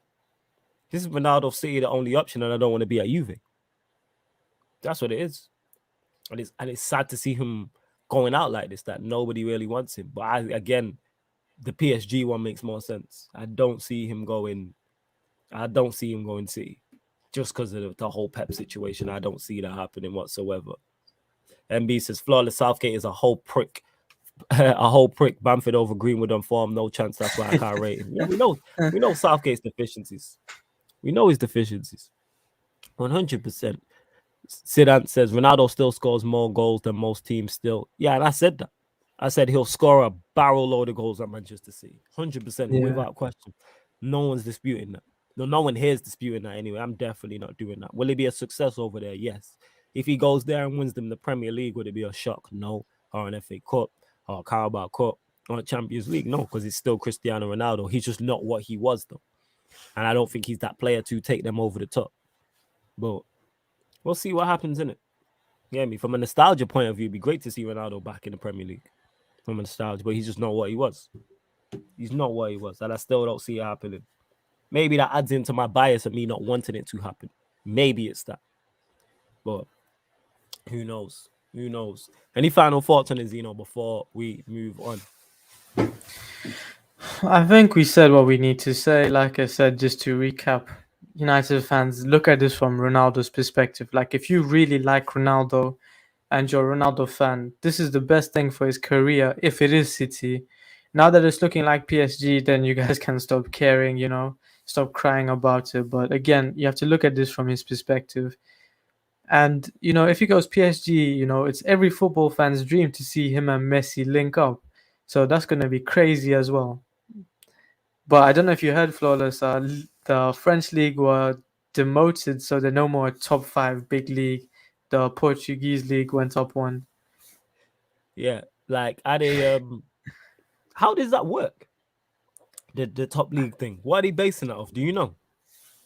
S1: This is Ronaldo City, the only option, and I don't want to be at Juve. That's what it is. And it's sad to see him going out like this, that nobody really wants him. But again, the PSG one makes more sense. I don't see him going City. Just because of the whole Pep situation. I don't see that happening whatsoever. MB says flawless Southgate is a whole prick. Bamford over Greenwood on form, no chance. That's why I can't rate him. Yeah, we know Southgate's deficiencies. We know his deficiencies. 100%. Zidane says Ronaldo still scores more goals than most teams still. Yeah, and I said that. I said he'll score a barrel load of goals at Manchester City. 100% without question. No one's disputing that. No one here is disputing that anyway. I'm definitely not doing that. Will it be a success over there? Yes. If he goes there and wins them the Premier League, would it be a shock? No. Or an FA Cup, or a Carabao Cup, or a Champions League? No, because it's still Cristiano Ronaldo. He's just not what he was, though. And I don't think he's that player to take them over the top. But we'll see what happens, innit? You get me? From a nostalgia point of view, it'd be great to see Ronaldo back in the Premier League. From a nostalgia, but he's just not what he was. He's not what he was. And I still don't see it happening. Maybe that adds into my bias of me not wanting it to happen. Maybe it's that. But who knows? Who knows? Any final thoughts on it, Zeno, before we move on?
S2: I think we said what we need to say. Like I said, just to recap, United fans, look at this from Ronaldo's perspective. Like, if you really like Ronaldo and you're a Ronaldo fan, this is the best thing for his career if it is City. Now that it's looking like PSG, then you guys can stop caring, stop crying about it. But again, you have to look at this from his perspective. And, if he goes PSG, it's every football fan's dream to see him and Messi link up. So that's going to be crazy as well. But I don't know if you heard, Flawless, the French league were demoted, so they're no more top 5 big league. The Portuguese league went up 1.
S1: Yeah, like are they how does that work? The top league thing. What are they basing that off? Do you know?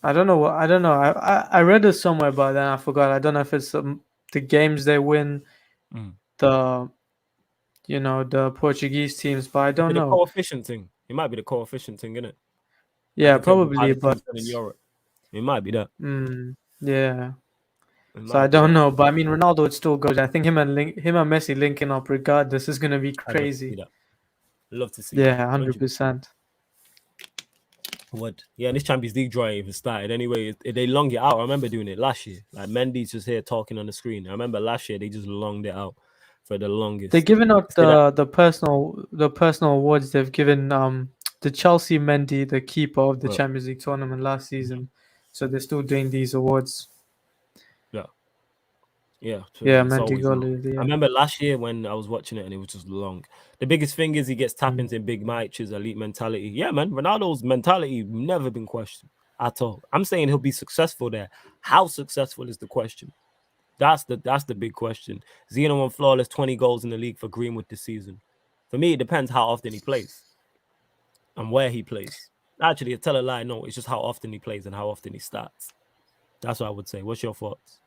S2: I don't know. I read it somewhere, but then I forgot. I don't know if it's the games they win, the Portuguese teams, but I don't know.
S1: The coefficient thing. It might be the coefficient thing, isn't it?
S2: Yeah, probably, but
S1: in Europe, it might be that.
S2: Yeah. So I don't know, but I mean, Ronaldo would still go there. I think him and Messi linking up regardless is gonna be crazy.
S1: Love to see.
S2: Yeah, 100%.
S1: What? Yeah, and this Champions League draw ain't even started. Anyway, they long it out. I remember doing it last year. Like Mendy's just here talking on the screen. I remember last year they just longed it out for the longest.
S2: They're giving out the personal awards. They've given the Chelsea Mendy, the keeper of the Champions League tournament last season. So they're still doing these awards.
S1: Yeah,
S2: Yeah,
S1: it's always long.
S2: Mendy,
S1: I
S2: yeah.
S1: remember last year when I was watching it and it was just long. The biggest thing is he gets tap
S2: Mm.
S1: ins in big matches, elite mentality. Yeah, man, Ronaldo's mentality never been questioned at all. I'm saying he'll be successful there. How successful is the question? That's the big question. Zeno won flawless 20 goals in the league for Greenwood this season. For me, it depends how often he plays and where he plays. Actually, I tell a lie. No, it's just how often he plays and how often he starts. That's what I would say. What's your thoughts?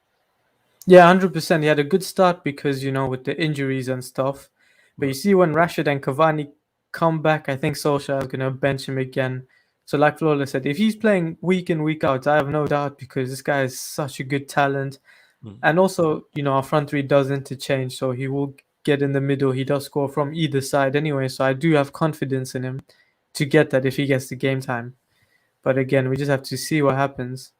S2: Yeah, 100%. He had a good start because, with the injuries and stuff. But you
S1: Right.
S2: see, when Rashid and Cavani come back, I think Solskjaer is going to bench him again. So, like Flawless said, if he's playing week in, week out, I have no doubt because this guy is such a good talent.
S1: Mm.
S2: And also, our front three does interchange. So, he will get in the middle. He does score from either side anyway. So, I do have confidence in him to get that if he gets the game time. But again, we just have to see what happens.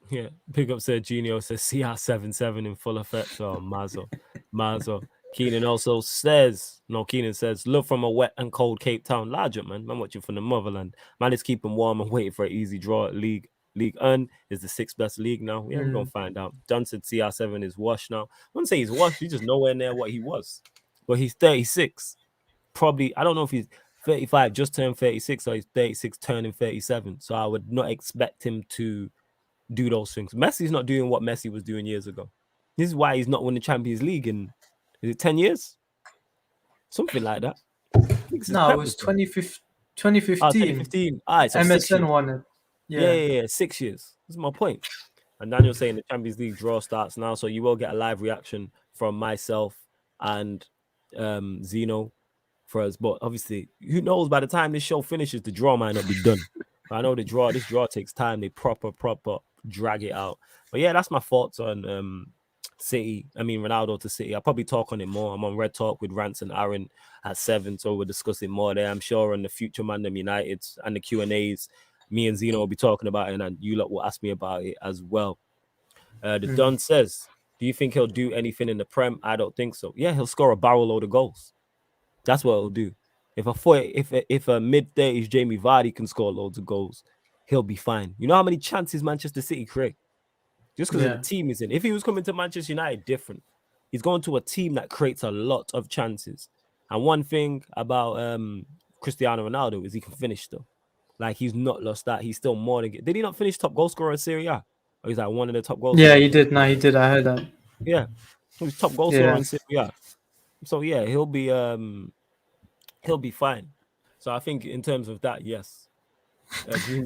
S1: Yeah, big up Serginho says CR77 in full effect. Oh, Mazo. Keenan also says, no, Keenan says, look from a wet and cold Cape Town. Larger, man. Man watching from the motherland. Man is keeping warm and waiting for an easy draw. League Earn is the sixth best league now. Yeah, we're going to find out. John said CR7 is washed now. I wouldn't say he's washed. He's just nowhere near what he was. But he's 36. Probably, I don't know if he's 35, just turned 36, or he's 36, turning 37. So I would not expect him to do those things. Messi's not doing what Messi was doing years ago. This is why he's not winning Champions League in, is it 10 years? Something like that. I think this is
S2: No, it
S1: Pep
S2: was
S1: was there.
S2: 2015.
S1: 2015. All right, so 6
S2: MSN
S1: years.
S2: won it.
S1: Yeah, 6 years. That's my point. And Daniel's saying the Champions League draw starts now, so you will get a live reaction from myself and Zeno for us. But obviously, who knows, by the time this show finishes, the draw might not be done. I know this draw takes time. They proper drag it out. But yeah, that's my thoughts on Ronaldo to City. I'll probably talk on it more. I'm on Red Talk with Rance and Aaron at 7, so we're discussing more there. I'm sure on the future ManDem Uniteds and the Q&As, me and Zeno will be talking about it, and you lot will ask me about it as well. The Don says, do you think he'll do anything in the Prem? I don't think so. Yeah, he'll score a barrel load of goals. That's what he'll do. If a mid-30s Jamie Vardy can score loads of goals, he'll be fine. You know how many chances Manchester City create? Just because of the team he's in. If he was coming to Manchester United, different. He's going to a team that creates a lot of chances. And one thing about Cristiano Ronaldo is he can finish still. Like, he's not lost that. He's still more than... Did he not finish top goal scorer in Serie A? Or he's like one of the top goal
S2: Yeah,
S1: scorers?
S2: he did. No, he did. I heard that.
S1: Yeah. He was top goal scorer in Serie A. So, yeah, he'll be fine. So I think in terms of that, yes.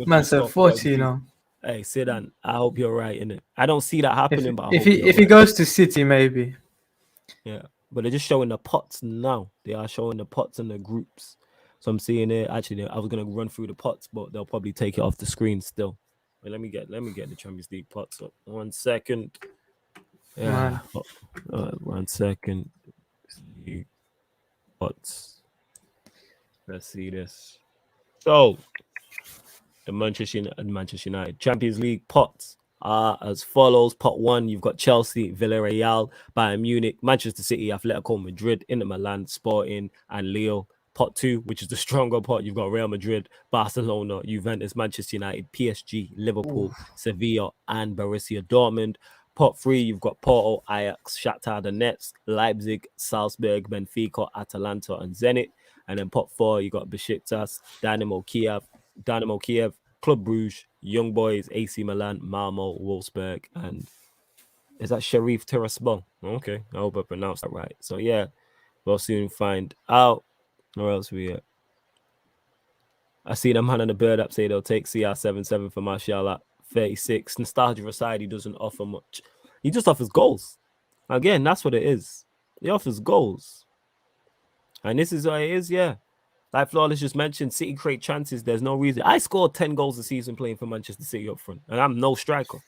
S2: Man said 40 now.
S1: Hey, Sedan, I hope you're right in it. I don't see that happening, but I hope
S2: if he goes to City, maybe.
S1: Yeah, but they're just showing the pots now. They are showing the pots and the groups. So I'm seeing it. Actually, I was gonna run through the pots, but they'll probably take it off the screen still. Wait, let me get the Champions League pots up. 1 second. Yeah, 1 second. Pots. Let's see this. So the Manchester United Champions League pots are as follows. Pot 1, you've got Chelsea, Villarreal, Bayern Munich, Manchester City, Atletico Madrid, Inter Milan, Sporting, and Leo. Pot 2, which is the stronger pot, you've got Real Madrid, Barcelona, Juventus, Manchester United, PSG, Liverpool, Sevilla, and Borussia Dortmund. Pot 3, you've got Porto, Ajax, Shakhtar Donetsk, Leipzig, Salzburg, Benfica, Atalanta, and Zenit. And then pot 4, you got Besiktas, Dynamo Kiev, Club Brugge, Young Boys, AC Milan, Malmo, Wolfsburg, and is that Sheriff Tiraspol? Okay, I hope I pronounced that right. So yeah, we'll soon find out. Where else we at? I see the man on the bird app say they'll take CR77 for Martial at 36. Nostalgia aside, he doesn't offer much. He just offers goals. Again, that's what it is. He offers goals. And this is what it is, yeah. Like Flawless just mentioned, City create chances. There's no reason. I scored 10 goals a season playing for Manchester City up front, and I'm no striker.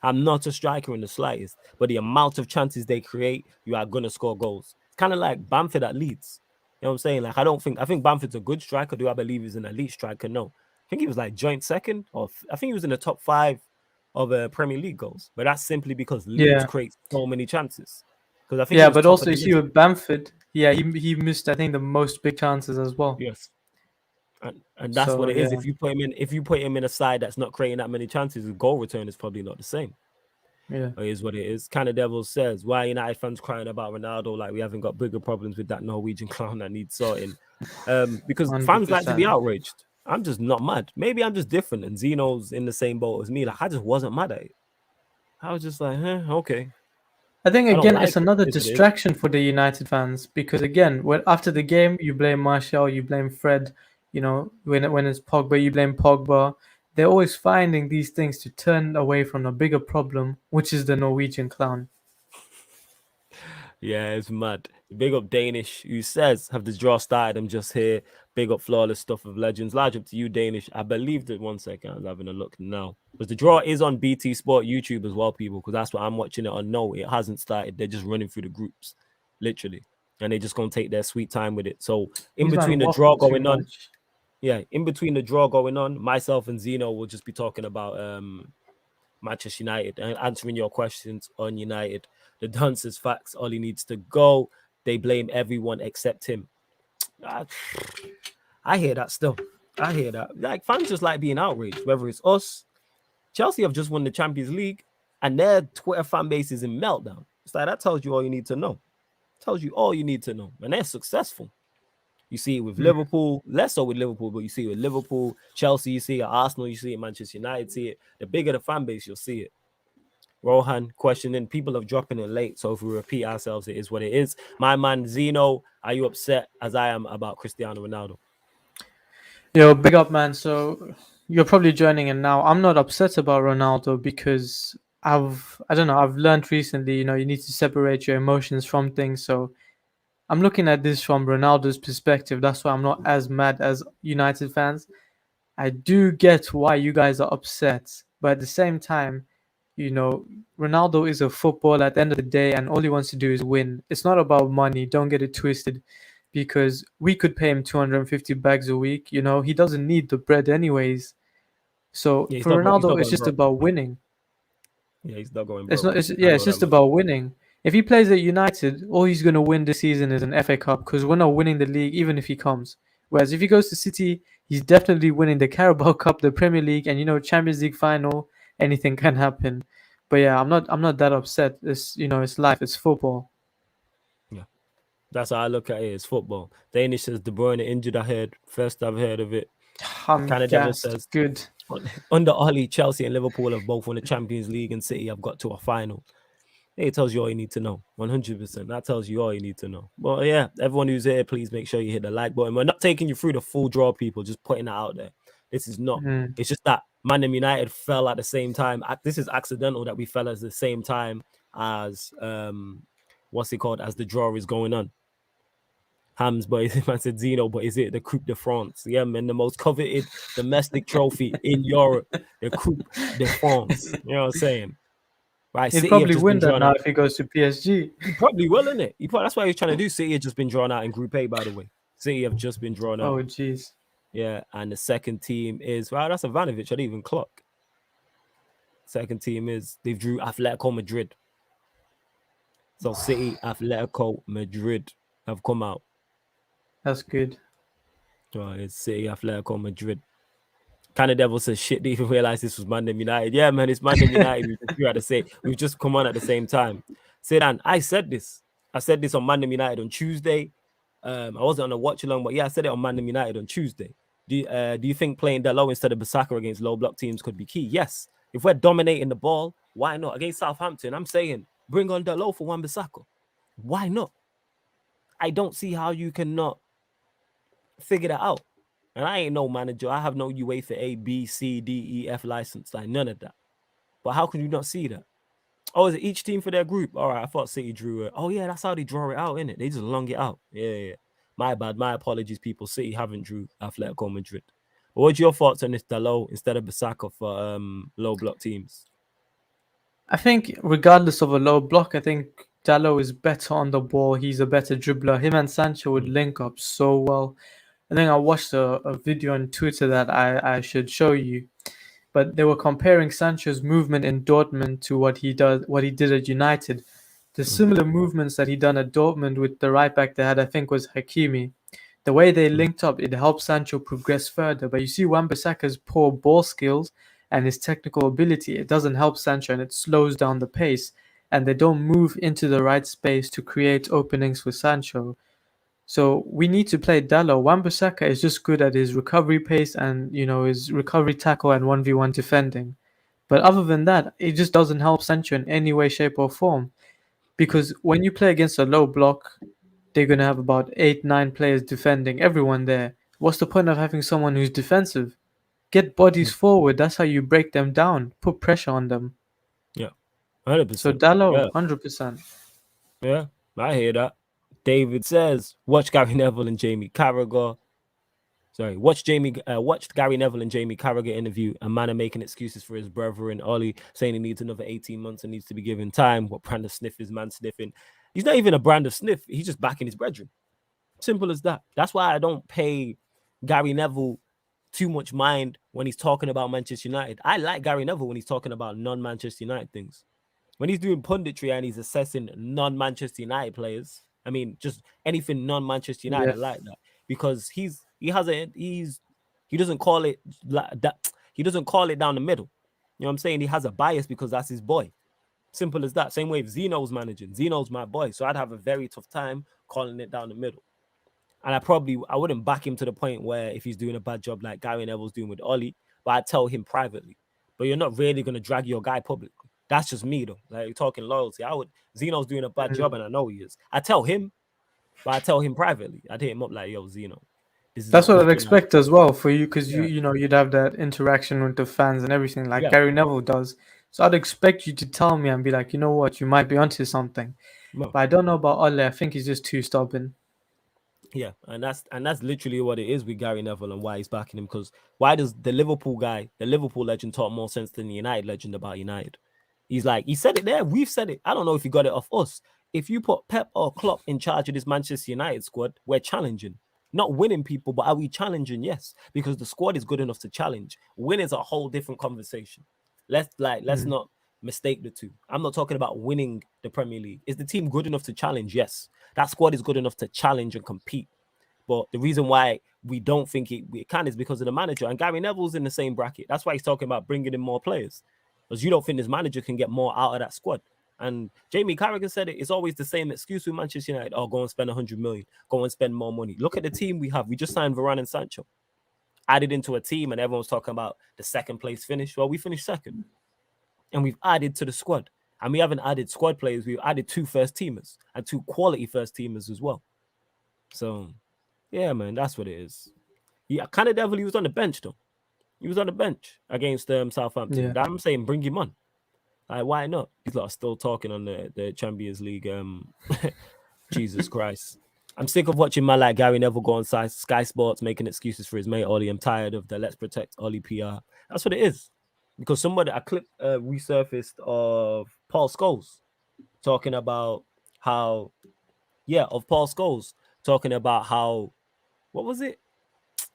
S1: I'm not a striker in the slightest. But the amount of chances they create, you are going to score goals. It's kind of like Bamford at Leeds. You know what I'm saying? Like, I think Bamford's a good striker. Do I believe he's an elite striker? No. I think he was like joint second, or I think he was in the top 5 of Premier League goals. But that's simply because Leeds creates so many chances. Because I think
S2: but also you see with Bamford, he missed, I think, the most big chances as well.
S1: Yes. And that's what it is. If you put him in a side that's not creating that many chances, his goal return is probably not the same.
S2: Yeah.
S1: It is what it is. Kind of Devil says, why are United fans crying about Ronaldo like we haven't got bigger problems with that Norwegian clown that needs sorting? Because fans like to be
S2: 100%.
S1: outraged. I'm just not mad. Maybe I'm just different, and Zeno's in the same boat as me. Like I just wasn't mad at it. I was just like, okay.
S2: I think
S1: I don't
S2: again
S1: like
S2: it's
S1: it.
S2: another
S1: It's what it is.
S2: distraction for the United fans because again, when after the game you blame Martial, you blame Fred, when it's Pogba, you blame Pogba. They're always finding these things to turn away from the bigger problem, which is the Norwegian clown.
S1: Yeah, it's mad. Big up Danish, who says, have the draw started? I'm just here. Big up flawless stuff of legends. Large up to you, Danish. I believe that 1 second. I was having a look now. Because the draw is on BT Sport YouTube as well, people, because that's what I'm watching it on. No, it hasn't started. They're just running through the groups, literally. And they're just going to take their sweet time with it. So in
S2: These man
S1: between the
S2: waffle
S1: draw
S2: too
S1: going on,
S2: much.
S1: yeah, in between the draw going on, myself and Zeno will just be talking about Manchester United and answering your questions on United. The Dunce's facts, all he needs to go. They blame everyone except him. I hear that still. I hear that. Like fans just like being outraged, whether it's us. Chelsea have just won the Champions League and their Twitter fan base is in meltdown. It's like that tells you all you need to know. Tells you all you need to know. And they're successful. You see it with
S2: Mm.
S1: Liverpool, less so with Liverpool, but you see it with Liverpool, Chelsea, you see it, Arsenal, you see it, Manchester United, see it. The bigger the fan base, you'll see it. Rohan questioning, people are dropping it late, so if we repeat ourselves, it is what it is. My man Zeno, are you upset as I am about Cristiano Ronaldo?
S2: Yo, big up, man. So you're probably joining in now. I'm not upset about Ronaldo because I don't know, I've learned recently, you need to separate your emotions from things. So I'm looking at this from Ronaldo's perspective. That's why I'm not as mad as United fans. I do get why you guys are upset, but at the same time, you know, Ronaldo is a footballer at the end of the day, and all he wants to do is win. It's not about money. Don't get it twisted, because we could pay him 250 bags a week. He doesn't need the bread anyways. So
S1: Yeah,
S2: for
S1: he's not
S2: Ronaldo, it's
S1: going
S2: just
S1: broke.
S2: about winning.
S1: Yeah, he's not going
S2: It's
S1: broke.
S2: not. It's,
S1: I
S2: yeah,
S1: know
S2: it's
S1: that
S2: just
S1: much.
S2: about winning. If he plays at United, all he's going to win this season is an FA Cup because we're not winning the league even if he comes. Whereas if he goes to City, he's definitely winning the Carabao Cup, the Premier League, and Champions League final. Anything can happen. But yeah, I'm not that upset. It's life. It's football.
S1: Yeah. That's how I look at it. It's football. Danish says De Bruyne injured. I heard first I've heard of it.
S2: I'm
S1: Kind of Devil
S2: gassed.
S1: says
S2: Good.
S1: under Ollie, Chelsea and Liverpool have both won the Champions League, and City have got to a final. It tells you all you need to know. 100%. That tells you all you need to know. Well, yeah, everyone who's here, please make sure you hit the like button. We're not taking you through the full draw, people. Just putting that out there. This is not.
S2: Mm.
S1: It's just that ManDem United fell at the same time. This is accidental that we fell at the same time as what's it called? As the draw is going on. Hams, but man said Zeno, but is it the Coupe de France? Yeah, man, the most coveted domestic trophy in Europe, the Coupe de France. You know what I'm saying? Right,
S2: He'd
S1: City have
S2: probably
S1: just been
S2: win that
S1: drawn
S2: now
S1: out.
S2: if he goes to PSG.
S1: He probably will, isn't it? That's why he's trying to do. City have just been drawn out in Group A, by the way. City have just been drawn
S2: Oh
S1: out.
S2: jeez.
S1: Yeah, and the second team is wow. That's Ivanovic. I didn't even clock. Second team is they've drew Atletico Madrid. So City, Atletico Madrid have come out.
S2: That's good.
S1: Right, it's City, Atletico Madrid. Kind of Devil says shit. Didn't even realize this was ManDem United. Yeah, man, it's ManDem United. We've just come on at the same time. Sedan, I said this. I said this on ManDem United on Tuesday. I wasn't on a watch along, but yeah, I said it on ManDem United on Tuesday. Do you think playing Delo instead of Bissaka against low block teams could be key? Yes. If we're dominating the ball, why not? Against Southampton, I'm saying bring on Delo for Wan-Bissaka. Why not? I don't see how you cannot figure that out. And I ain't no manager. I have no UEFA A, B, C, D, E, F license. Like none of that. But how can you not see that? Oh, is it each team for their group? All right, I thought City drew it. Oh, yeah, that's how they draw it out, innit? They just long it out. Yeah. My bad. My apologies, people. City haven't drew Atletico Madrid. But what's your thoughts on this Dalot instead of Bissaka for low block teams?
S2: I think regardless of a low block, I think Dallo is better on the ball. He's a better dribbler. Him and Sancho would link up so well. I think I watched a video on Twitter that I should show you. But they were comparing Sancho's movement in Dortmund to what he did at United. The similar movements that he done at Dortmund with the right back they had, I think, was Hakimi. The way they linked up, it helped Sancho progress further. But you see Wan-Bissaka's poor ball skills, and his technical ability, it doesn't help Sancho and it slows down the pace. And they don't move into the right space to create openings for Sancho. So we need to play Dallo. Wan-Bissaka is just good at his recovery pace and his recovery tackle and 1v1 defending. But other than that, it just doesn't help Sancho in any way, shape, or form. Because when you play against a low block, they're gonna have about 8, 9 players defending everyone there. What's the point of having someone who's defensive? Get bodies forward. That's how you break them down. Put pressure on them.
S1: Yeah,
S2: So
S1: 100%.
S2: Dallo,
S1: Yeah,
S2: 100%.
S1: yeah, I hear that. David says, watch Gary Neville and Jamie Carragher. Sorry, watched Gary Neville and Jamie Carragher interview. A man making excuses for his brother and Ollie, saying he needs another 18 months and needs to be given time. What brand of sniff is man sniffing? He's not even a brand of sniff. He's just backing his brethren. Simple as that. That's why I don't pay Gary Neville too much mind when he's talking about Manchester United. I like Gary Neville when he's talking about non-Manchester United things. When he's doing punditry and he's assessing non-Manchester United players, I mean, just anything non-Manchester United,
S2: Yeah.
S1: I like that because he doesn't call it like that. He doesn't call it down the middle. You know what I'm saying? He has a bias because that's his boy. Simple as that. Same way if Zeno's managing. Zeno's my boy, so I'd have a very tough time calling it down the middle. And I wouldn't back him to the point where if he's doing a bad job like Gary Neville's doing with Ollie, but I'd tell him privately. But you're not really gonna drag your guy publicly. That's just me though. Like you're talking loyalty. Zeno's doing a bad job and I know he is. I tell him, but I tell him privately. I'd hit him up like, yo, Zeno, this is
S2: That's
S1: not
S2: what I'd
S1: looking like.
S2: expect as well for you, because
S1: Yeah.
S2: you'd have that interaction with the fans and everything like
S1: Yeah.
S2: Gary Neville does. So I'd expect you to tell me and be like, you know what, you might be onto something.
S1: No.
S2: But I don't know about Ole. I think he's just too stubborn.
S1: Yeah, and that's literally what it is with Gary Neville and why he's backing him. Because why does the Liverpool legend, talk more sense than the United legend about United? He's like, he said it there. We've said it. I don't know if he got it off us. If you put Pep or Klopp in charge of this Manchester United squad, we're challenging. Not winning people, but are we challenging? Yes, because the squad is good enough to challenge. Win is a whole different conversation. Let's not mistake the two. I'm not talking about winning the Premier League. Is the team good enough to challenge? Yes. That squad is good enough to challenge and compete. But the reason why we don't think it can is because of the manager. And Gary Neville's in the same bracket. That's why he's talking about bringing in more players. Because you don't think this manager can get more out of that squad. And Jamie Carragher said it. It's always the same excuse with Manchester United. Oh, go and spend 100 million. Go and spend more money. Look at the team we have. We just signed Varane and Sancho. Added into a team and everyone's talking about the second place finish. Well, we finished second. And we've added to the squad. And we haven't added squad players. We've added 2 first teamers and 2 quality first teamers as well. So, yeah, man, that's what it is. Yeah, kind of devil. He was on the bench though. He was on the bench against Southampton.
S2: Yeah.
S1: I'm saying bring him on. Like, why not? These lot are still talking on the Champions League. Jesus Christ. I'm sick of watching man like Gary Neville go on Sky Sports making excuses for his mate Ollie. I'm tired of the let's protect Ollie PR. That's what it is. Because a clip resurfaced of Paul Scholes talking about how, of Paul Scholes talking about how, what was it?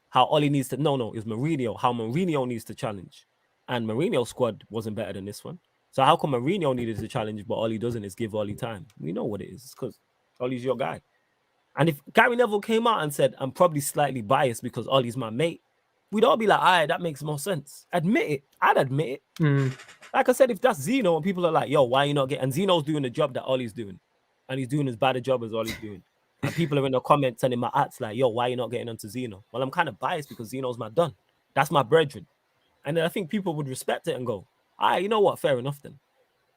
S1: How Ollie needs to, no, it was Mourinho, how Mourinho needs to challenge. And Mourinho's squad wasn't better than this one. So how come Mourinho needed to challenge, but Ollie doesn't, is give Ollie time? We know what it is. It's because Ollie's your guy. And if Gary Neville came out and said, I'm probably slightly biased because Ollie's my mate, we'd all be like, all right, that makes more sense. Admit it. I'd admit it. Like I said, if that's Zeno and people are like, yo, why are you not getting... And Zeno's doing the job that Ollie's doing. And he's doing as bad a job as Ollie's doing. And people are in the comments and in my ads like, yo, why are you not getting onto Zeno? Well, I'm kind of biased because Zeno's my done. That's my brethren. And then I think people would respect it and go, all right, you know what? Fair enough then.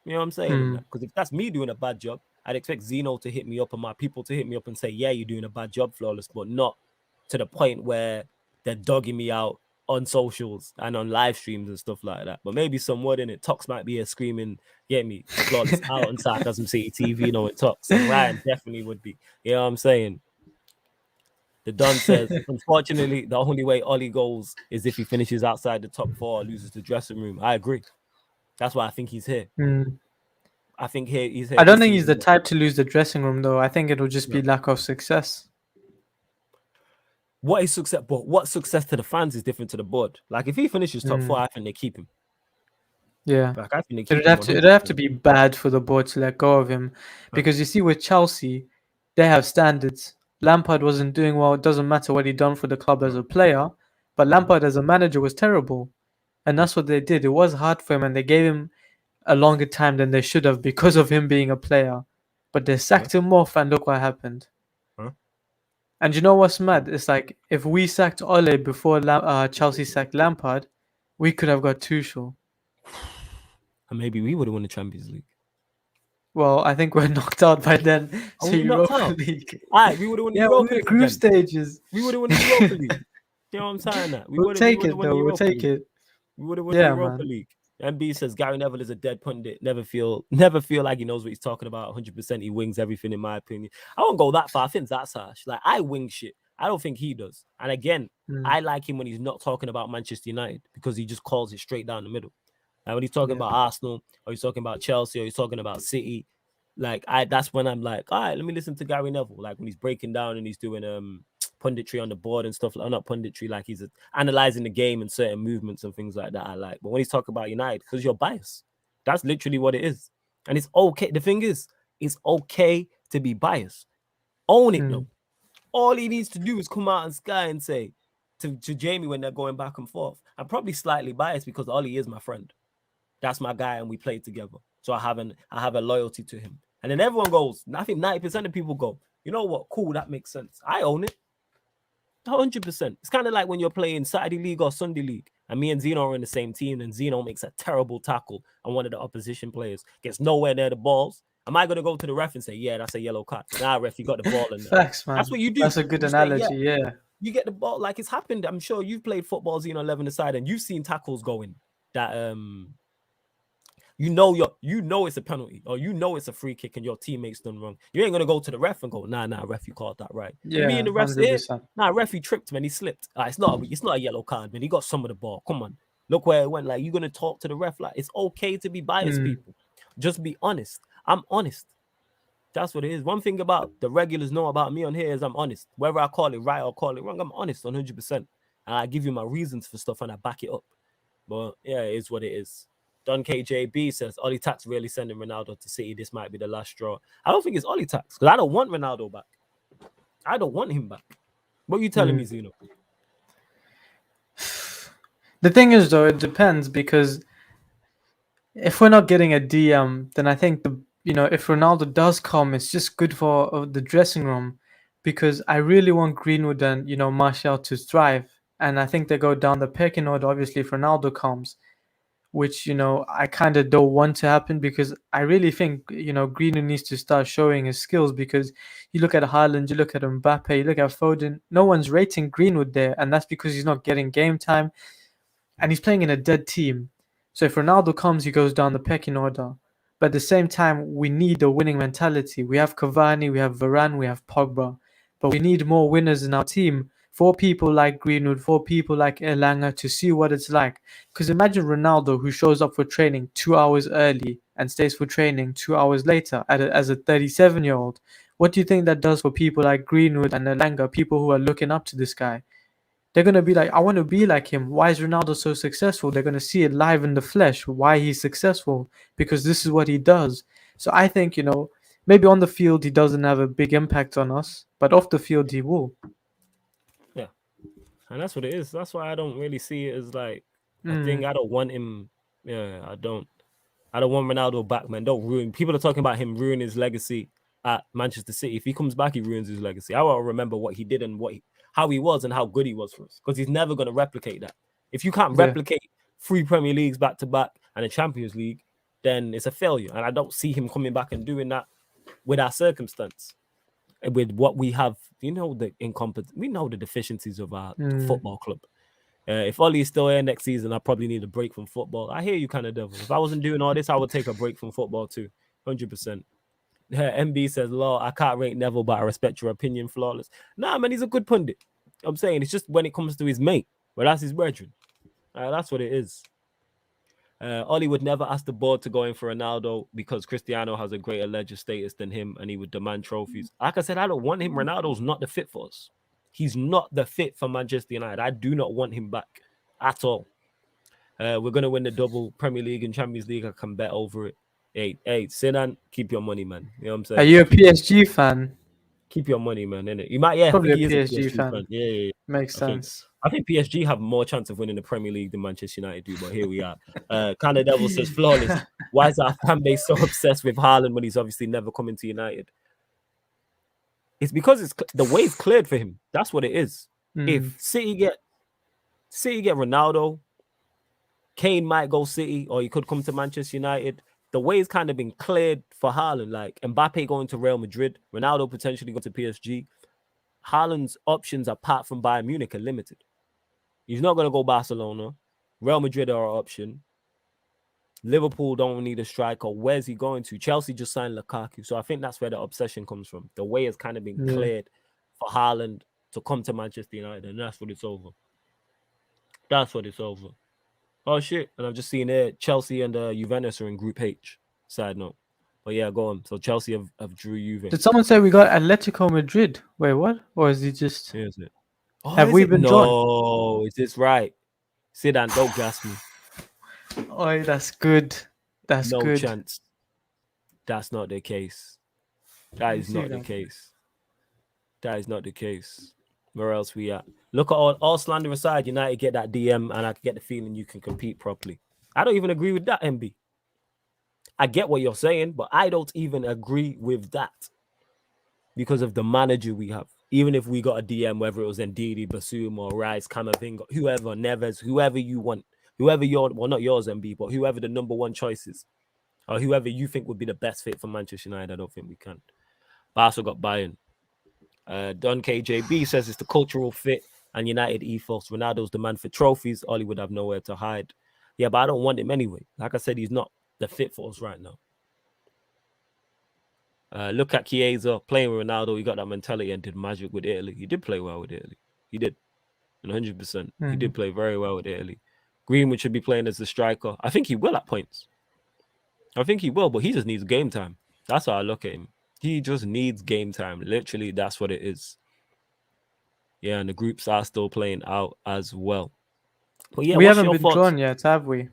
S1: You know what I'm saying? Because if that's me doing a bad job, I'd expect Zeno to hit me up and my people to hit me up and say, yeah, you're doing a bad job, Flawless, but not to the point where they're dogging me out on socials and on live streams and stuff like that. But maybe some word in it. Tox might be here screaming, get me, Flawless out on Sarcasm City TV, it Tox. And Ryan definitely would be. You know what I'm saying? The Don says, unfortunately, the only way Ollie goes is if he finishes outside the top 4 or loses the dressing room. I agree. That's why I think he's here. I think he's here.
S2: I don't think he's the type to lose the dressing room, though. I think it'll just be lack of success.
S1: What is success? But what success to the fans is different to the board. Like if he finishes top 4, I think they keep him.
S2: Yeah,
S1: like, I think they keep
S2: it'd have to be bad for the board to let go of him, because you see with Chelsea, they have standards. Lampard wasn't doing well. It doesn't matter what he done for the club as a player, but Lampard as a manager was terrible. And that's what they did. It was hard for him, and they gave him a longer time than they should have because of him being a player. But they
S1: Huh?
S2: sacked him off, and look what happened.
S1: Huh?
S2: And you know what's mad? It's like if we sacked Ole before Chelsea sacked Lampard, we could have got Tuchel.
S1: And maybe we would have won the Champions League.
S2: Well, I think we're knocked out by then
S1: Are
S2: to
S1: we knocked
S2: Europa
S1: out?
S2: League.
S1: All right, we would have won the
S2: Yeah, we
S1: Europa
S2: were
S1: League
S2: group
S1: again.
S2: stages.
S1: We would have won the Europa League. You know what I'm saying? That we
S2: We'll
S1: would
S2: take
S1: have
S2: it
S1: won the
S2: though. We'll
S1: Europa
S2: take
S1: League.
S2: it.
S1: We would have won the
S2: Yeah,
S1: Europa
S2: man.
S1: League. MB says Gary Neville is a dead pundit. Never feel like he knows what he's talking about. 100% he wings everything, in my opinion. I won't go that far. I think that's harsh. Like, I wing shit. I don't think he does. And again, I like him when he's not talking about Manchester United because he just calls it straight down the middle. Like when he's talking about Arsenal or he's talking about Chelsea or he's talking about City, like that's when I'm like, all right, let me listen to Gary Neville. Like when he's breaking down and he's doing punditry on the board and stuff, like not punditry, like he's analyzing the game and certain movements and things like that. I like, but when he's talking about United, because you're biased, that's literally what it is, and it's okay. The thing is, it's okay to be biased. Own it though. All he needs to do is come out and Sky and say to Jamie when they're going back and forth, I'm probably slightly biased because Ollie is my friend. That's my guy, and we played together. So I have a loyalty to him. And then everyone goes, I think 90% of people go, you know what? Cool, that makes sense. I own it. 100%. It's kind of like when you're playing Saturday League or Sunday League, and me and Zeno are in the same team, and Zeno makes a terrible tackle on one of the opposition players, gets nowhere near the balls. Am I going to go to the ref and say, yeah, that's a yellow card? Nah, ref, you got the ball. And
S2: Facts, man.
S1: that's what you do.
S2: That's a good
S1: You
S2: analogy,
S1: say,
S2: yeah.
S1: You get the ball, like it's happened. I'm sure you've played football, Zeno 11 aside, and you've seen tackles going that you know it's a penalty or you know it's a free kick and your teammate's done wrong. You ain't gonna go to the ref and go, nah, ref, you called that right.
S2: Yeah,
S1: me and the ref's here.
S2: 100%.
S1: Nah, ref, he tripped, man. He slipped. It's not a yellow card, man. He got some of the ball. Come on, look where it went. Like, you're gonna talk to the ref. Like, it's okay to be biased, people. Just be honest. I'm honest. That's what it is. One thing about the regulars know about me on here is I'm honest. Whether I call it right or call it wrong, I'm honest 100%. And I give you my reasons for stuff and I back it up. But yeah, it is what it is. Don KJB says, Ollie Tax really sending Ronaldo to City. This might be the last straw. I don't think it's Ollie Tax because I don't want Ronaldo back. I don't want him back. What are you telling me, Zeno?
S2: The thing is, though, it depends because if we're not getting a DM, then I think if Ronaldo does come, it's just good for the dressing room because I really want Greenwood and Martial to thrive, and I think they go down the pecking order. Obviously, if Ronaldo comes, which I kind of don't want to happen because I really think Greenwood needs to start showing his skills because you look at Haaland, you look at Mbappe, you look at Foden, no one's rating Greenwood there, and that's because he's not getting game time and he's playing in a dead team. So if Ronaldo comes, he goes down the pecking order. But at the same time, we need a winning mentality. We have Cavani, we have Varane, we have Pogba, but we need more winners in our team. For people like Greenwood, for people like Elanga to see what it's like. Because imagine Ronaldo who shows up for training 2 hours early and stays for training 2 hours later as a 37-year-old. What do you think that does for people like Greenwood and Elanga, people who are looking up to this guy? They're going to be like, I want to be like him. Why is Ronaldo so successful? They're going to see it live in the flesh, why he's successful, because this is what he does. So I think, maybe on the field he doesn't have a big impact on us, but off the field he will.
S1: Yeah. And that's what it is. That's why I don't really see it as like a thing. I don't want him. Yeah, I don't want Ronaldo back, man. Don't ruin. People are talking about him ruining his legacy at Manchester City. If he comes back, he ruins his legacy. I want to remember what he did and how he was and how good he was for us, because he's never going to replicate that. If you can't replicate 3 Premier Leagues back to back and a Champions League, then it's a failure. And I don't see him coming back and doing that with our circumstance, with what we have. We know the deficiencies of our football club. If Ollie is still here next season, I probably need a break from football. I hear you, kind of devil. If I wasn't doing all this, I would take a break from football too, 100%. MB says, "Law, I can't rate Neville, but I respect your opinion. Flawless." Nah, man, he's a good pundit. I'm saying it's just when it comes to his mate, well, that's his brethren. That's what it is. Ollie would never ask the board to go in for Ronaldo because Cristiano has a greater ledger status than him, and he would demand trophies. Like I said, I don't want him. Ronaldo's not the fit for us. He's not the fit for Manchester United. I do not want him back at all. We're going to win the double Premier League and Champions League. I can bet over it. Hey, Sinan, keep your money, man. You know what I'm saying?
S2: Are you a PSG fan?
S1: Keep your money, man, innit? You might, yeah, I
S2: Probably
S1: think
S2: a
S1: he is a
S2: PSG
S1: PSG
S2: fan.
S1: fan. Yeah.
S2: Makes
S1: I think
S2: sense.
S1: PSG have more chance of winning the Premier League than Manchester United do, but here we are. Kind of Devil says flawless. Why is our fan base so obsessed with Haaland when he's obviously never coming to United? It's because the way's cleared for him. That's what it is. If City get Ronaldo, Kane might go City, or he could come to Manchester United. The way's kind of been cleared for Haaland. Like Mbappe going to Real Madrid, Ronaldo potentially going to PSG. Haaland's options apart from Bayern Munich are limited. He's not going to go Barcelona. Real Madrid are an option. Liverpool don't need a striker. Where's he going to? Chelsea just signed Lukaku. So I think that's where the obsession comes from. The way has kind of been cleared for Haaland to come to Manchester United, and that's what it's over. That's what it's over. Oh, shit. And I've just seen it. Chelsea and Juventus are in Group H. Side note. But yeah, go on. So Chelsea have drew Juve.
S2: Did someone say we got Atletico Madrid? Wait, what? Or is he just...
S1: Here is it. Oh,
S2: have
S1: is
S2: we
S1: it?
S2: been drawn?
S1: No, is this right? Zidane, don't gas me.
S2: Oh, that's good. That's
S1: No
S2: good.
S1: chance. That's not the case. That is not the case. That is not the case. Where else we at? Look at all slander aside, United get that DM, and I get the feeling you can compete properly. I don't even agree with that, MB. I get what you're saying, but I don't even agree with that because of the manager we have. Even if we got a DM, whether it was Ndidi, Basum, or Rice, Camavinga, whoever, Neves, whoever you want, whoever well, not yours, MB, but whoever the number one choice is, or whoever you think would be the best fit for Manchester United, I don't think we can. But I also got Bayern. Don KJB says it's the cultural fit and United ethos. Ronaldo's the man for trophies. Ollie would have nowhere to hide. Yeah, but I don't want him anyway. Like I said, he's not the fit for us right now. Look at Chiesa playing with Ronaldo. He got that mentality and did magic with Italy. He did play well with Italy. He did. 100%. He did play very well with Italy. Greenwood should be playing as the striker. I think he will at points. I think he will, but he just needs game time. That's how I look at him. He just needs game time. Literally, that's what it is. Yeah, and the groups are still playing out as well. But yeah,
S2: we haven't been drawn yet, have we?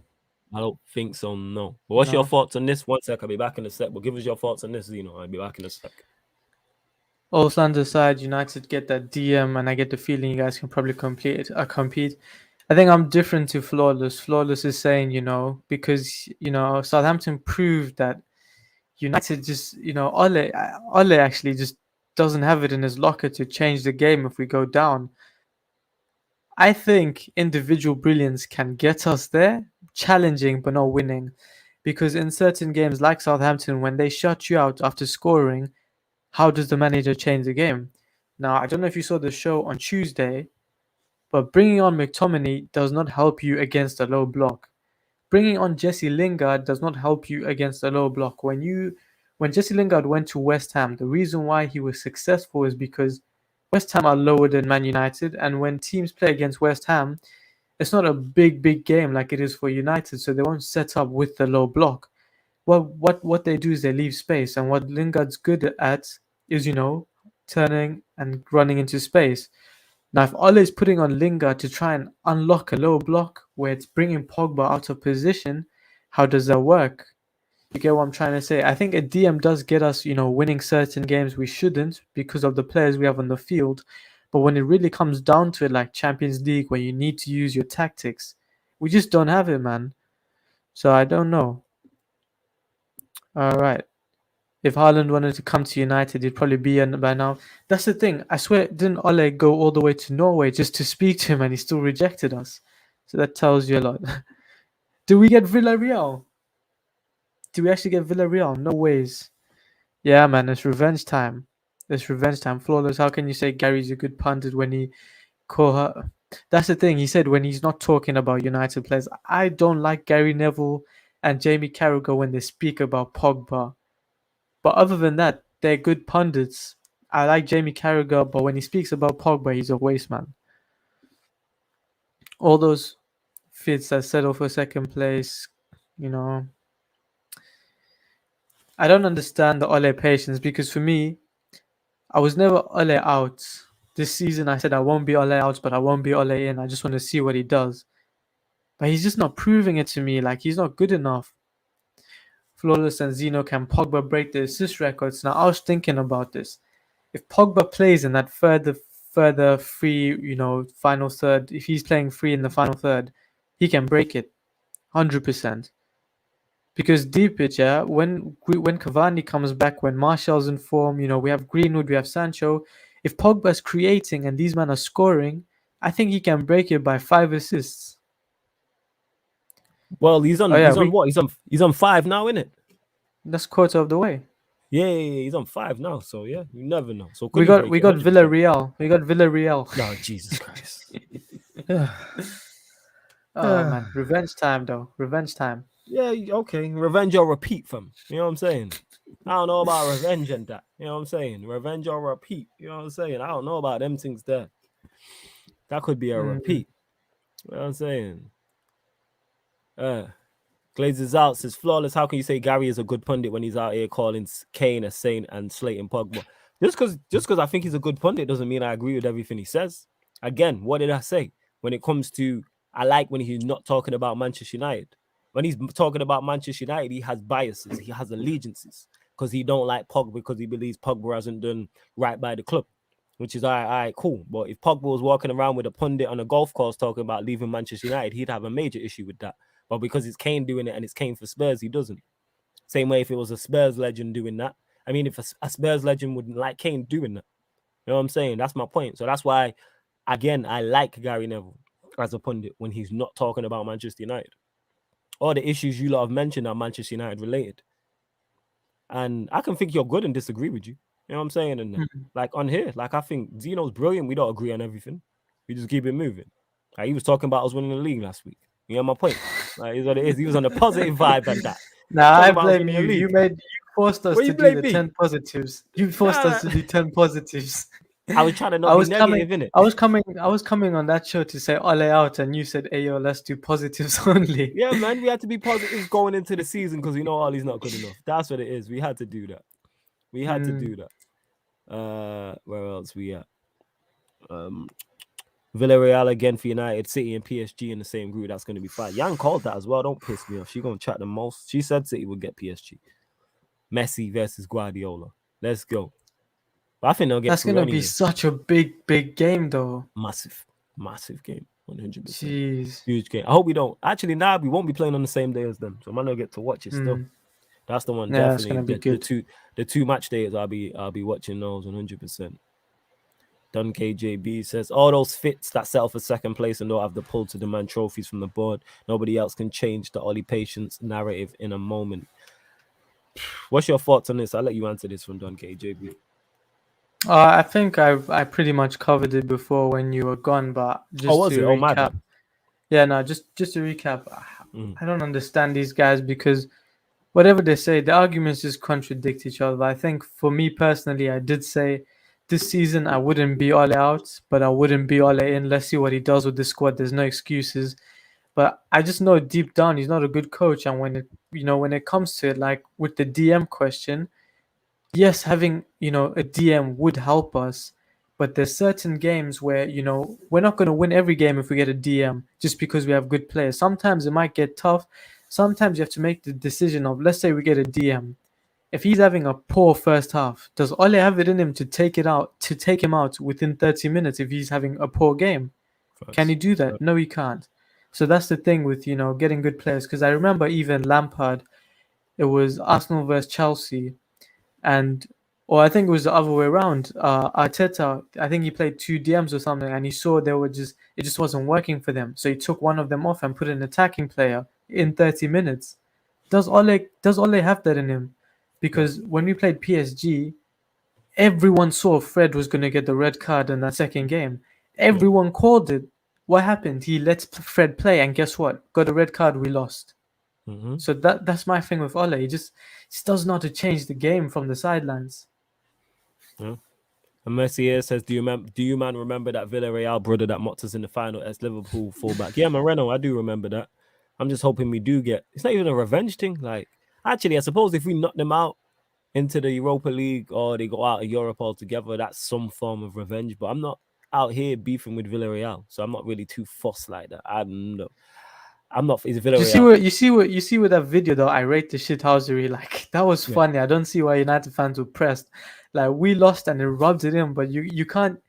S1: I don't think so, no. But what's your thoughts on this? 1 sec, I'll be back in a sec. But give us your thoughts on this, Zeno. I'll be back in a sec.
S2: All stands aside, United get that DM, and I get the feeling you guys can probably compete. I think I'm different to Flawless. Flawless is saying, because, Southampton proved that United just, Ole actually just doesn't have it in his locker to change the game if we go down. I think individual brilliance can get us there, challenging but not winning. Because in certain games like Southampton, when they shut you out after scoring, how does the manager change the game? Now, I don't know if you saw the show on Tuesday, but bringing on McTominay does not help you against a low block. Bringing on Jesse Lingard does not help you against a low block. When Jesse Lingard went to West Ham, the reason why he was successful is because West Ham are lower than Man United, and when teams play against West Ham, it's not a big game like it is for United, so they won't set up with the low block. Well, what they do is they leave space, and what Lingard's good at is, turning and running into space. Now, if Ole is putting on Lingard to try and unlock a low block where it's bringing Pogba out of position, how does that work? You get what I'm trying to say? I think a DM does get us, winning certain games we shouldn't because of the players we have on the field. But when it really comes down to it, like Champions League, where you need to use your tactics, we just don't have it, man. So I don't know. All right. If Haaland wanted to come to United, he'd probably be in by now. That's the thing. I swear, didn't Ole go all the way to Norway just to speak to him and he still rejected us? So that tells you a lot. Do we get Villarreal? Do we actually get Villarreal? No ways. Yeah, man, it's revenge time. It's revenge time. Flawless. How can you say Gary's a good pundit when he call her? That's the thing. He said when he's not talking about United players. I don't like Gary Neville and Jamie Carragher when they speak about Pogba. But other than that, they're good pundits. I like Jamie Carragher, but when he speaks about Pogba, he's a waste man. All those fits that settle for second place, I don't understand the Ole patience because for me, I was never Ole out. This season, I said I won't be Ole out, but I won't be Ole in. I just want to see what he does. But he's just not proving it to me. Like, he's not good enough. Flawless and Zeno, can Pogba break the assist records? Now, I was thinking about this. if Pogba plays in that further free, final third, if he's playing free in the final third, he can break it 100%. Because deep it, yeah, when Cavani comes back, when Martial's in form, we have Greenwood, we have Sancho. If Pogba's creating and these men are scoring, I think he can break it by 5 assists.
S1: Well, he's
S2: Oh
S1: on.
S2: yeah,
S1: He's on what? He's on 5 now, isn't it?
S2: that's quarter of the way.
S1: Yeah, he's on 5 now. So yeah, you never know. So could
S2: We
S1: he
S2: got
S1: break
S2: we
S1: it?
S2: got
S1: 100%.
S2: Villarreal. We got Villarreal.
S1: No, Jesus Christ.
S2: Oh man, revenge time though. Revenge time.
S1: Yeah, okay. Revenge or repeat, fam. You know what I'm saying? I don't know about revenge and that. You know what I'm saying? Revenge or repeat. You know what I'm saying? I don't know about them things there. That could be a repeat. You know what I'm saying? Glazes out says flawless. How can you say Gary is a good pundit when he's out here calling Kane a saint and slating Pogba? Just because I think he's a good pundit doesn't mean I agree with everything he says. Again, what did I say? When it comes to, I like when he's not talking about Manchester United. When he's talking about Manchester United, he has biases, he has allegiances because he don't like Pogba because he believes Pogba hasn't done right by the club, which is all right, cool. But if Pogba was walking around with a pundit on a golf course talking about leaving Manchester United, he'd have a major issue with that. But because it's Kane doing it and it's Kane for Spurs, he doesn't. Same way if it was a Spurs legend doing that. I mean, if a Spurs legend wouldn't like Kane doing that. You know what I'm saying? That's my point. So that's why, again, I like Gary Neville as a pundit when he's not talking about Manchester United. All the issues you lot have mentioned are Manchester United related. And I can think you're good and disagree with you. You know what I'm saying? And like on here, like I think Zeno's brilliant. We don't agree on everything. We just keep it moving. Like he was talking about us winning the league last week. You know my point? Like is what it is. He was on a positive vibe and that.
S2: Nah, I blame you. You forced us to do the 10 positives. You forced us to do 10 positives.
S1: I was trying to not be negative, innit?
S2: I was coming on that show to say Ole out, and you said, "Hey yo, let's do positives only."
S1: Yeah, man, we had to be positive going into the season because we know Ole's not good enough. That's what it is. We had to do that. We had to do that. Where else we at? Villarreal again for United, City and PSG in the same group. That's going to be fine. Yang called that as well. Don't piss me off. She's going to chat the most. She said City would get PSG. Messi versus Guardiola. Let's go. But I think they'll get.
S2: That's going to be such a big game, though.
S1: Massive game. 100%.
S2: Jeez.
S1: Huge game. I hope we don't. Actually, we won't be playing on the same day as them. So I might not get to watch it still. That's the one.
S2: Yeah,
S1: definitely.
S2: that's going to be good.
S1: The two match days, I'll be watching those 100%. Dun KJB says, all those fits that settle for second place and don't have the pull to demand trophies from the board. Nobody else can change the Ollie Patience narrative in a moment. What's your thoughts on this? I'll let you answer this from Dun KJB.
S2: I think I pretty much covered it before when you were gone, but just to recap. Yeah, no, just to recap, I don't understand these guys because whatever they say, the arguments just contradict each other. I think for me personally, I did say this season I wouldn't be Ole out, but I wouldn't be Ole in. Let's see what he does with the squad. There's no excuses. But I just know deep down he's not a good coach. And when it comes to it, like with the DM question, yes, having a DM would help us. But there's certain games where, we're not going to win every game if we get a DM just because we have good players. Sometimes it might get tough. Sometimes you have to make the decision of, let's say we get a DM. If he's having a poor first half, does Ole have it in him to take him out within 30 minutes if he's having a poor game? Can he do that? No, he can't. So that's the thing with, getting good players. Because I remember even Lampard, it was Arsenal versus Chelsea. Or I think it was the other way around. Arteta, I think he played 2 DMs or something, and he saw it just wasn't working for them. So he took one of them off and put an attacking player in 30 minutes. Does Ole have that in him? Because when we played PSG, everyone saw Fred was going to get the red card in that second game. Everyone called it. What happened? He let Fred play, and guess what? Got a red card, we lost. So that's my thing with Ole. He just doesn't know how to change the game from the sidelines.
S1: Yeah. And Messier says, do you man remember that Villarreal brother that mocked us in the final as Liverpool fullback? Yeah, Moreno, I do remember that. I'm just hoping we do get. It's not even a revenge thing. Like, actually, I suppose if we knock them out into the Europa League or they go out of Europe altogether, that's some form of revenge. But I'm not out here beefing with Villarreal, so I'm not really too fussed like that. I don't know. I'm not. Is Villarreal?
S2: You see with that video though, I rate the shithousery. Like that was funny. I don't see why United fans were pressed. Like we lost and it rubbed it in, but you can't.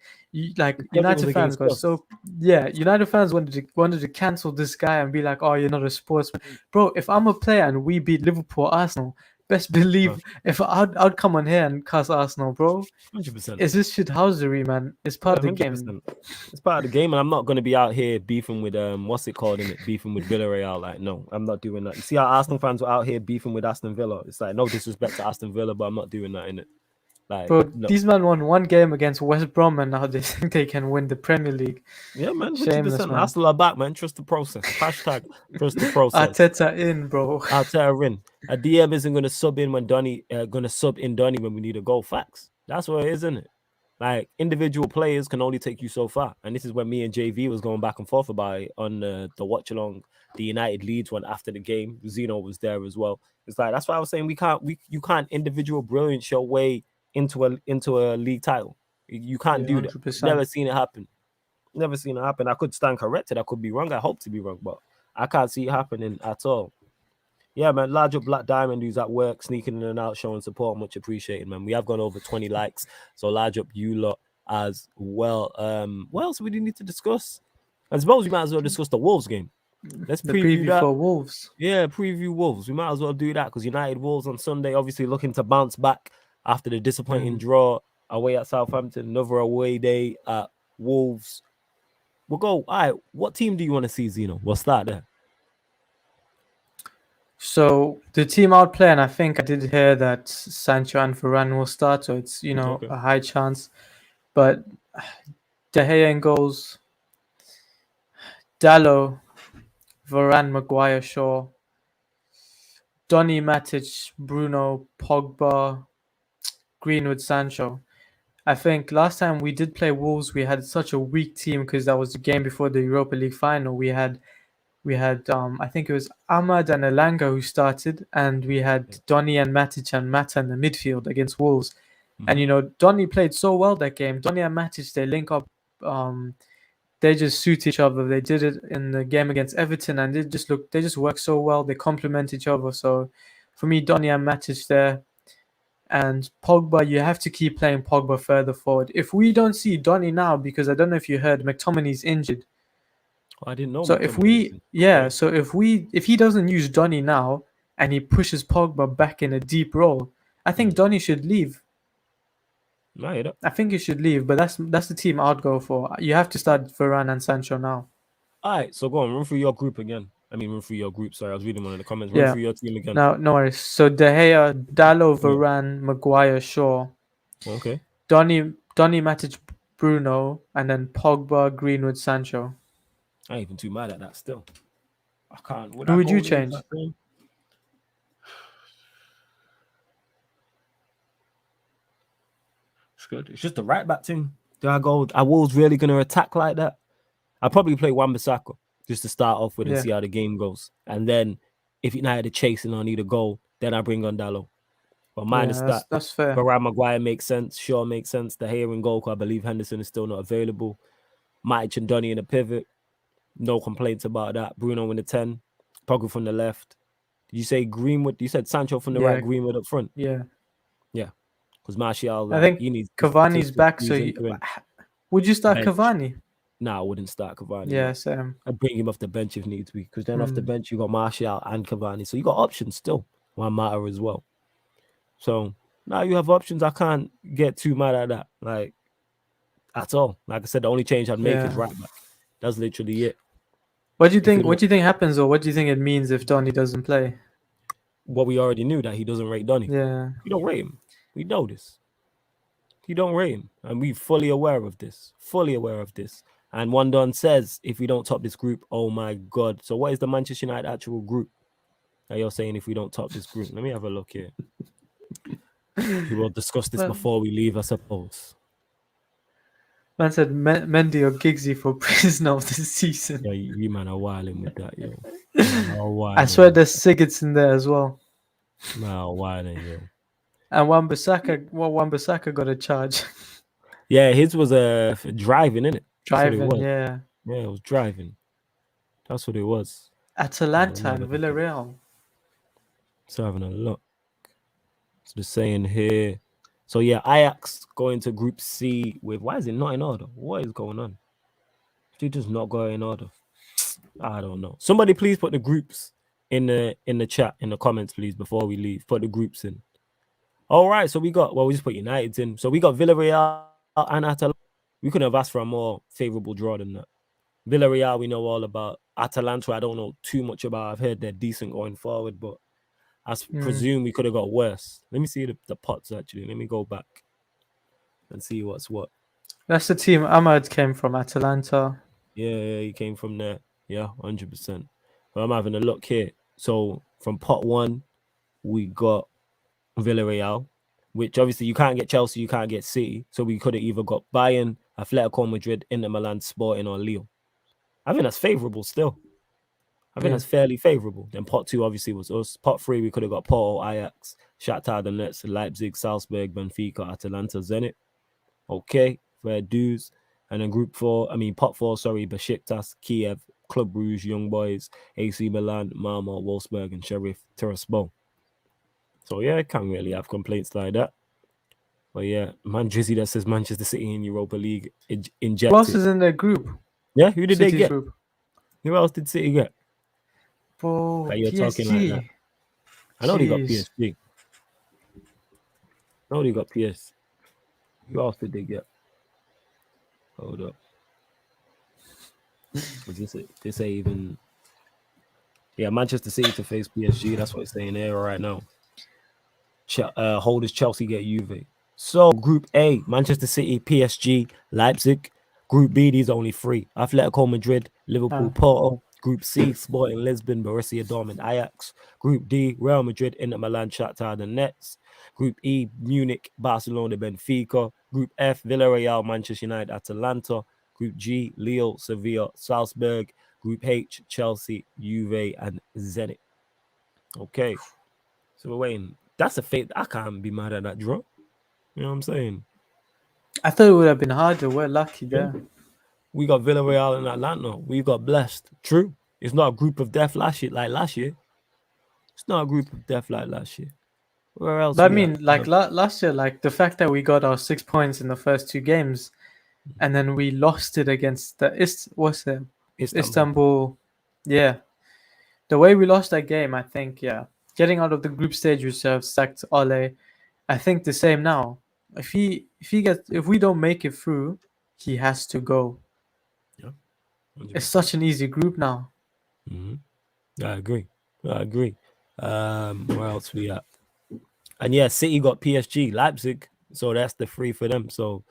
S2: Like
S1: Because it was
S2: United fans
S1: against
S2: got
S1: us.
S2: so United fans wanted to cancel this guy and be like, oh, you're not a sportsman, bro. If I'm a player and we beat Liverpool, Arsenal, best believe if I'd come on here and cuss Arsenal, bro.
S1: 100%.
S2: Is this shit housery, man? It's part of the game.
S1: 100%. It's part of the game, and I'm not going to be out here beefing with what's it called in it? Beefing with Villarreal. Like, no, I'm not doing that. You see how Arsenal fans were out here beefing with Aston Villa? It's like no disrespect to Aston Villa, but I'm not doing that in it. Like,
S2: Bro,
S1: no.
S2: these men won one game against West Brom and now they think they can win the Premier League.
S1: Yeah, man, 100%.
S2: Shameless, man.
S1: Arsenal are back, man. Trust the process. Hashtag trust the process.
S2: Arteta in, bro.
S1: Arteta in. A DM isn't going to sub in when Donny when we need a goal. Facts. That's what it is, isn't it? Like individual players can only take you so far, and this is when me and JV was going back and forth about it on the watch along, the United Leeds one after the game. Zeno was there as well. It's like that's why I was saying you can't individual brilliance your way into a league title. You can't do that.
S2: 100%.
S1: Never seen it happen. Never seen it happen. I could stand corrected. I could be wrong. I hope to be wrong, but I can't see it happening at all. Yeah, man, large up Black Diamond who's at work, sneaking in and out, showing support. Much appreciated, man. We have gone over 20 likes. So large up you lot as well. What else we need to discuss? I suppose we might as well discuss the Wolves game. Let's preview that.
S2: For Wolves.
S1: Yeah, preview Wolves. We might as well do that because United Wolves on Sunday, obviously looking to bounce back after the disappointing draw away at Southampton. Another away day at Wolves. We'll go. All right, what team do you want to see, Zeno? We'll start there.
S2: So the team I'll play, and I think I did hear that Sancho and Varane will start, so it's a high chance. But De Gea in goals, Dalot, Varane, Maguire, Shaw, Donny, Matic, Bruno, Pogba, Greenwood, Sancho. I think last time we did play Wolves, we had such a weak team because that was the game before the Europa League final. We had I think it was Ahmad and Elanga who started, and we had Donny and Matic and Mata in the midfield against Wolves. And Donny played so well that game. Donny and Matic, they link up, they just suit each other. They did it in the game against Everton, and they just work so well. They complement each other. So for me, Donny and Matic there. And Pogba, you have to keep playing Pogba further forward. If we don't see Donny now, because I don't know if you heard, McTominay's injured.
S1: I didn't know.
S2: So if he doesn't use Donny now and he pushes Pogba back in a deep role, I think Donny should leave. I think he should leave, but that's the team I'd go for. You have to start Varane and Sancho now.
S1: All right, so go on, run through your group again. Run through your group. Sorry, I was reading one of the comments. Run through your team again.
S2: No worries. So De Gea, Dalot, Varane, Maguire, Shaw.
S1: Okay.
S2: Donny, Matic, Bruno, and then Pogba, Greenwood, Sancho.
S1: I ain't even too mad at that still. I can't.
S2: Who would you change?
S1: It's good. It's just the right back thing. Are Wolves really going to attack like that? I'll probably play Wan-Bissaka just to start off with and see how the game goes. And then if United are chasing or need a goal, then I bring on Dalot. But minus
S2: that's fair.
S1: Varane, Maguire makes sense. Shaw makes sense. The Gea in goal, I believe Henderson is still not available. Matic and Donny in a pivot. No complaints about that. Bruno in the 10. Pogba from the left. Did you say Greenwood? You said Sancho from the right, Greenwood up front.
S2: Yeah.
S1: Because Martial,
S2: I think Cavani's back. So would you start Cavani?
S1: Nah, I wouldn't start Cavani.
S2: Yeah, same.
S1: I'd bring him off the bench if needs be. Because then off the bench, you got Martial and Cavani. So you got options still. One matter as well. So now you have options. I can't get too mad at that. Like, at all. Like I said, the only change I'd make is right back. That's literally it.
S2: What do you think? What do you think happens, or what do you think it means if Donny doesn't play?
S1: What we already knew, that he doesn't rate Donny.
S2: Yeah,
S1: you don't rate him. We know this. You don't rate him, and we're fully aware of this. And one Don says, if we don't top this group, oh my God. So what is the Manchester United actual group that you're saying if we don't top this group? Let me have a look here. We will discuss this before we leave, I suppose.
S2: Man said Mendy or Giggsy for prisoner of the season.
S1: Yeah, you man are wilding with that, yo.
S2: I swear there's Sigurds in there as well.
S1: No, wilding, yo.
S2: And Wan-Bissaka got a charge.
S1: Yeah, his was driving, innit?
S2: Driving, yeah.
S1: Yeah, it was driving. That's what it was.
S2: Atalanta and Villarreal.
S1: So having a look. So they're saying here. So yeah, Ajax going to Group C with, why is it not in order? What is going on? It just not going in order. I don't know. Somebody please put the groups in the chat, in the comments, please, before we leave. Put the groups in. All right, so we just put United's in. So we got Villarreal and Atalanta. We couldn't have asked for a more favorable draw than that. Villarreal, we know all about. Atalanta, I don't know too much about. I've heard they're decent going forward, but I presume we could have got worse. Let me see the pots, actually. Let me go back and see what's what.
S2: That's the team Ahmad came from, Atalanta.
S1: Yeah, he came from there. Yeah, 100%. But I'm having a look here. So from pot 1, we got Villarreal, which obviously you can't get Chelsea, you can't get City. So we could have either got Bayern, Atletico Madrid, Inter Milan, Sporting, or Lille. I think that's favorable still. I think that's fairly favorable. Then pot 2 obviously was us. Pot 3, we could have got Porto, Ajax, Shakhtar Donetsk, Leipzig, Salzburg, Benfica, Atalanta, Zenit. Okay, fair dues. And then pot 4, Besiktas, Kiev, Club Brugge, Young Boys, AC Milan, Malmo, Wolfsburg, and Sheriff Tiraspol. So yeah, I can't really have complaints like that. But yeah, man, Drizzy that says Manchester City in Europa League injected.
S2: Who else is in their group?
S1: Yeah, who did
S2: City's
S1: they get?
S2: Group.
S1: Who else did City get?
S2: Oh,
S1: That you're
S2: PSG.
S1: talking like that. I know they got PSG. I know they got PSG. Who else did they get? Hold up. Was this even? Yeah, Manchester City to face PSG. That's what it's saying there right now. Holders Chelsea get Juve. So Group A, Manchester City, PSG, Leipzig. Group B, these are only 3. Atletico Madrid, Liverpool, Porto. Group C, Sporting Lisbon, Borussia Dortmund, Ajax. Group D, Real Madrid, Inter Milan, Shakhtar Donetsk. Group E, Munich, Barcelona, Benfica. Group F, Villarreal, Manchester United, Atalanta. Group G, Lille, Sevilla, Salzburg. Group H, Chelsea, Juve, and Zenit. Okay. So we're waiting. That's a fate. I can't be mad at that draw. You know what I'm saying?
S2: I thought it would have been harder. We're lucky there.
S1: We got Villarreal and Atlanta. We got blessed. True. It's not a group of death last year. It's not a group of death like last year. Where else?
S2: But I mean, like last year, like the fact that we got our 6 points in the first 2 games, and then we lost it against the Istanbul. Yeah, the way we lost that game, I think, getting out of the group stage, we should have sacked Ole. I think the same now. If we don't make it through, he has to go.
S1: Yeah, 100%.
S2: It's such an easy group now.
S1: I agree. Where else we at? And yeah, City got PSG, Leipzig, so that's the 3 for them. So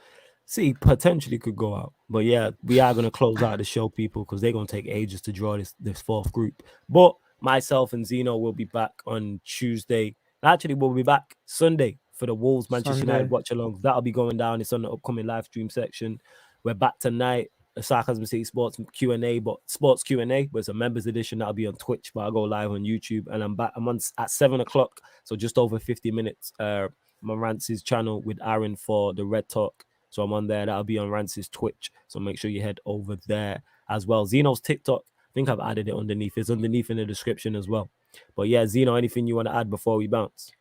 S1: City potentially could go out, but yeah, we are gonna close out the show, people, because they're gonna take ages to draw this 4th group. But myself and Zeno will be back on Tuesday. Actually, we'll be back Sunday for the Wolves Manchester United watch alongs. That'll be going down. It's on the upcoming live stream section. We're back tonight. A Sarcasm City Sports Q&A, but Sports Q&A, but it's a members edition. That'll be on Twitch, but I'll go live on YouTube. And I'm back. I'm on at 7 o'clock, so just over 50 minutes. I'm on Rance's channel with Aaron for the Red Talk. So I'm on there. That'll be on Rance's Twitch. So make sure you head over there as well. Zeno's TikTok, I think I've added it underneath. It's underneath in the description as well. But yeah, Zeno, anything you want to add before we bounce?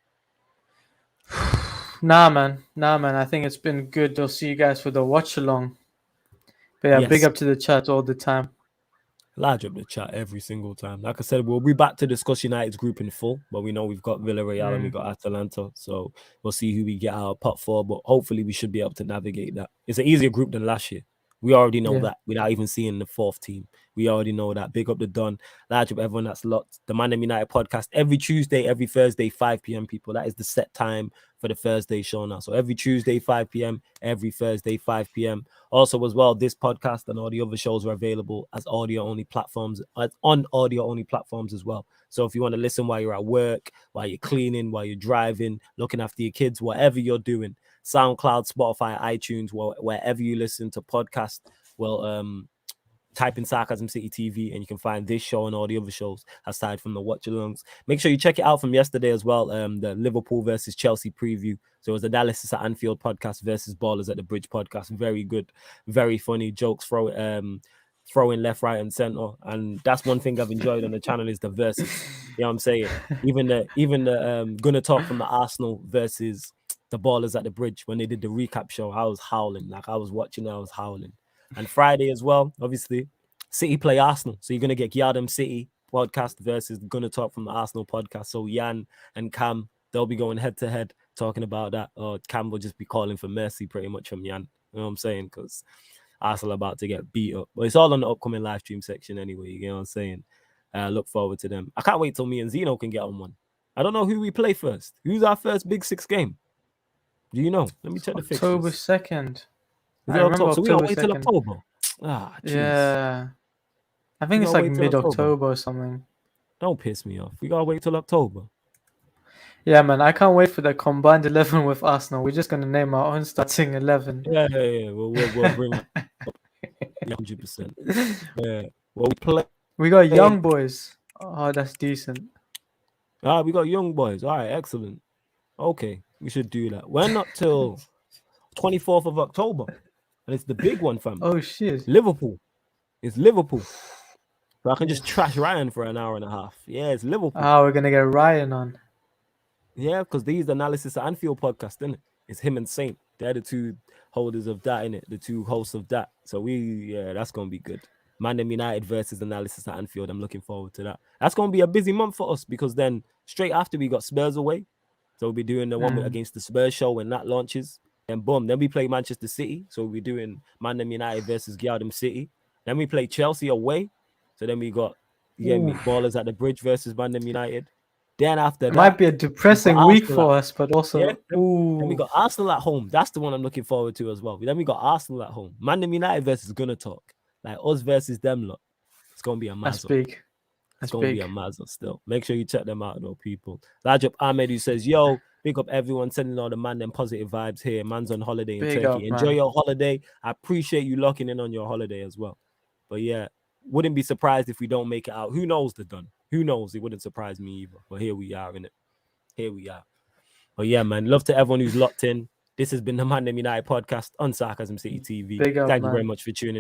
S2: Nah, man. I think it's been good. I'll see you guys for the watch along. But yeah, big up to the chat all the time.
S1: Large up the chat every single time. Like I said, we'll be back to discuss United's group in full, but we know we've got Villarreal and we got Atalanta, so we'll see who we get out of pot 4, but hopefully we should be able to navigate that. It's an easier group than last year. We already know that without even seeing the 4th team. We already know that. Big up the Don. Large up everyone that's locked. The ManDem United podcast every Tuesday, every Thursday, 5 p.m. people. That is the set time for the Thursday show now. So every Tuesday, 5 p.m., every Thursday, 5 p.m. Also, as well, this podcast and all the other shows are available as audio-only platforms, on audio-only platforms as well. So if you want to listen while you're at work, while you're cleaning, while you're driving, looking after your kids, whatever you're doing, SoundCloud, Spotify, iTunes, wherever you listen to podcasts, type in Sarcasm City TV and you can find this show and all the other shows aside from the watch alongs. Make sure you check it out from yesterday as well. The Liverpool versus Chelsea preview. So it was Analysis at Anfield podcast versus Ballers at the Bridge podcast. Very good, very funny jokes, throwing left, right, and center. And that's one thing I've enjoyed on the channel is the versus. You know what I'm saying? Even the gonna talk from the Arsenal versus the Ballers at the Bridge when they did the recap show. I was howling. Like I was watching, I was howling. And Friday as well, obviously, City play Arsenal. So you're gonna get Yardem City podcast versus Gonna Talk from the Arsenal podcast. So Jan and Cam, they'll be going head to head talking about that. Cam will just be calling for mercy pretty much from Jan. You know what I'm saying? Because Arsenal about to get beat up. But it's all on the upcoming live stream section anyway. You know what I'm saying? Look forward to them. I can't wait till me and Zeno can get on one. I don't know who we play first. Who's our first Big Six game? Do you know? Let me check the fixtures.
S2: October 2nd.
S1: Is it October? So we gotta wait till October. Ah, jeez.
S2: Yeah. I think it's like mid-October or something.
S1: Don't piss me off. We gotta wait till October.
S2: Yeah, man, I can't wait for the combined 11 with Arsenal. We're just gonna name our own starting 11.
S1: Yeah. We'll bring 100%. Yeah. Well,
S2: we got young boys. Oh, that's decent.
S1: All right, we got young boys. All right, excellent. Okay, we should do that. We're not till 24th of October, and it's the big one, fam.
S2: Oh shit!
S1: Liverpool. It's Liverpool. So I can just trash Ryan for an hour and a half. Yeah, it's Liverpool.
S2: Oh, we're gonna get Ryan on.
S1: Yeah, because these Analysis at Anfield podcast, isn't it? It's him and Saint. They're the two holders of that, innit? The two hosts of that. So that's gonna be good. ManDem United versus Analysis at Anfield. I'm looking forward to that. That's gonna be a busy month for us because then straight after we got Spurs away. So we'll be doing the one against the Spurs show when that launches. Then boom, then we play Manchester City. So we'll be doing ManDem United versus Yardem City. Then we play Chelsea away. So then we got Ballers at the Bridge versus ManDem United. Then after that,
S2: might be a depressing week for us, but also
S1: then we got Arsenal at home. That's the one I'm looking forward to as well. Then we got Arsenal at home. ManDem United versus Gonna Talk. Like us versus them lot. It's gonna be a massive.
S2: That's big.
S1: It's going to be a mazza still. Make sure you check them out, though, people. Rajab Ahmed, who says, yo, big up everyone sending all the ManDem positive vibes here. Man's on holiday in Turkey. Enjoy your holiday. I appreciate you locking in on your holiday as well. But yeah, wouldn't be surprised if we don't make it out. Who knows the done? Who knows? It wouldn't surprise me either. But here we are, innit? Here we are. But yeah, man, love to everyone who's locked in. This has been the ManDem United podcast on Sarcasm City TV. Thank you very much for tuning in.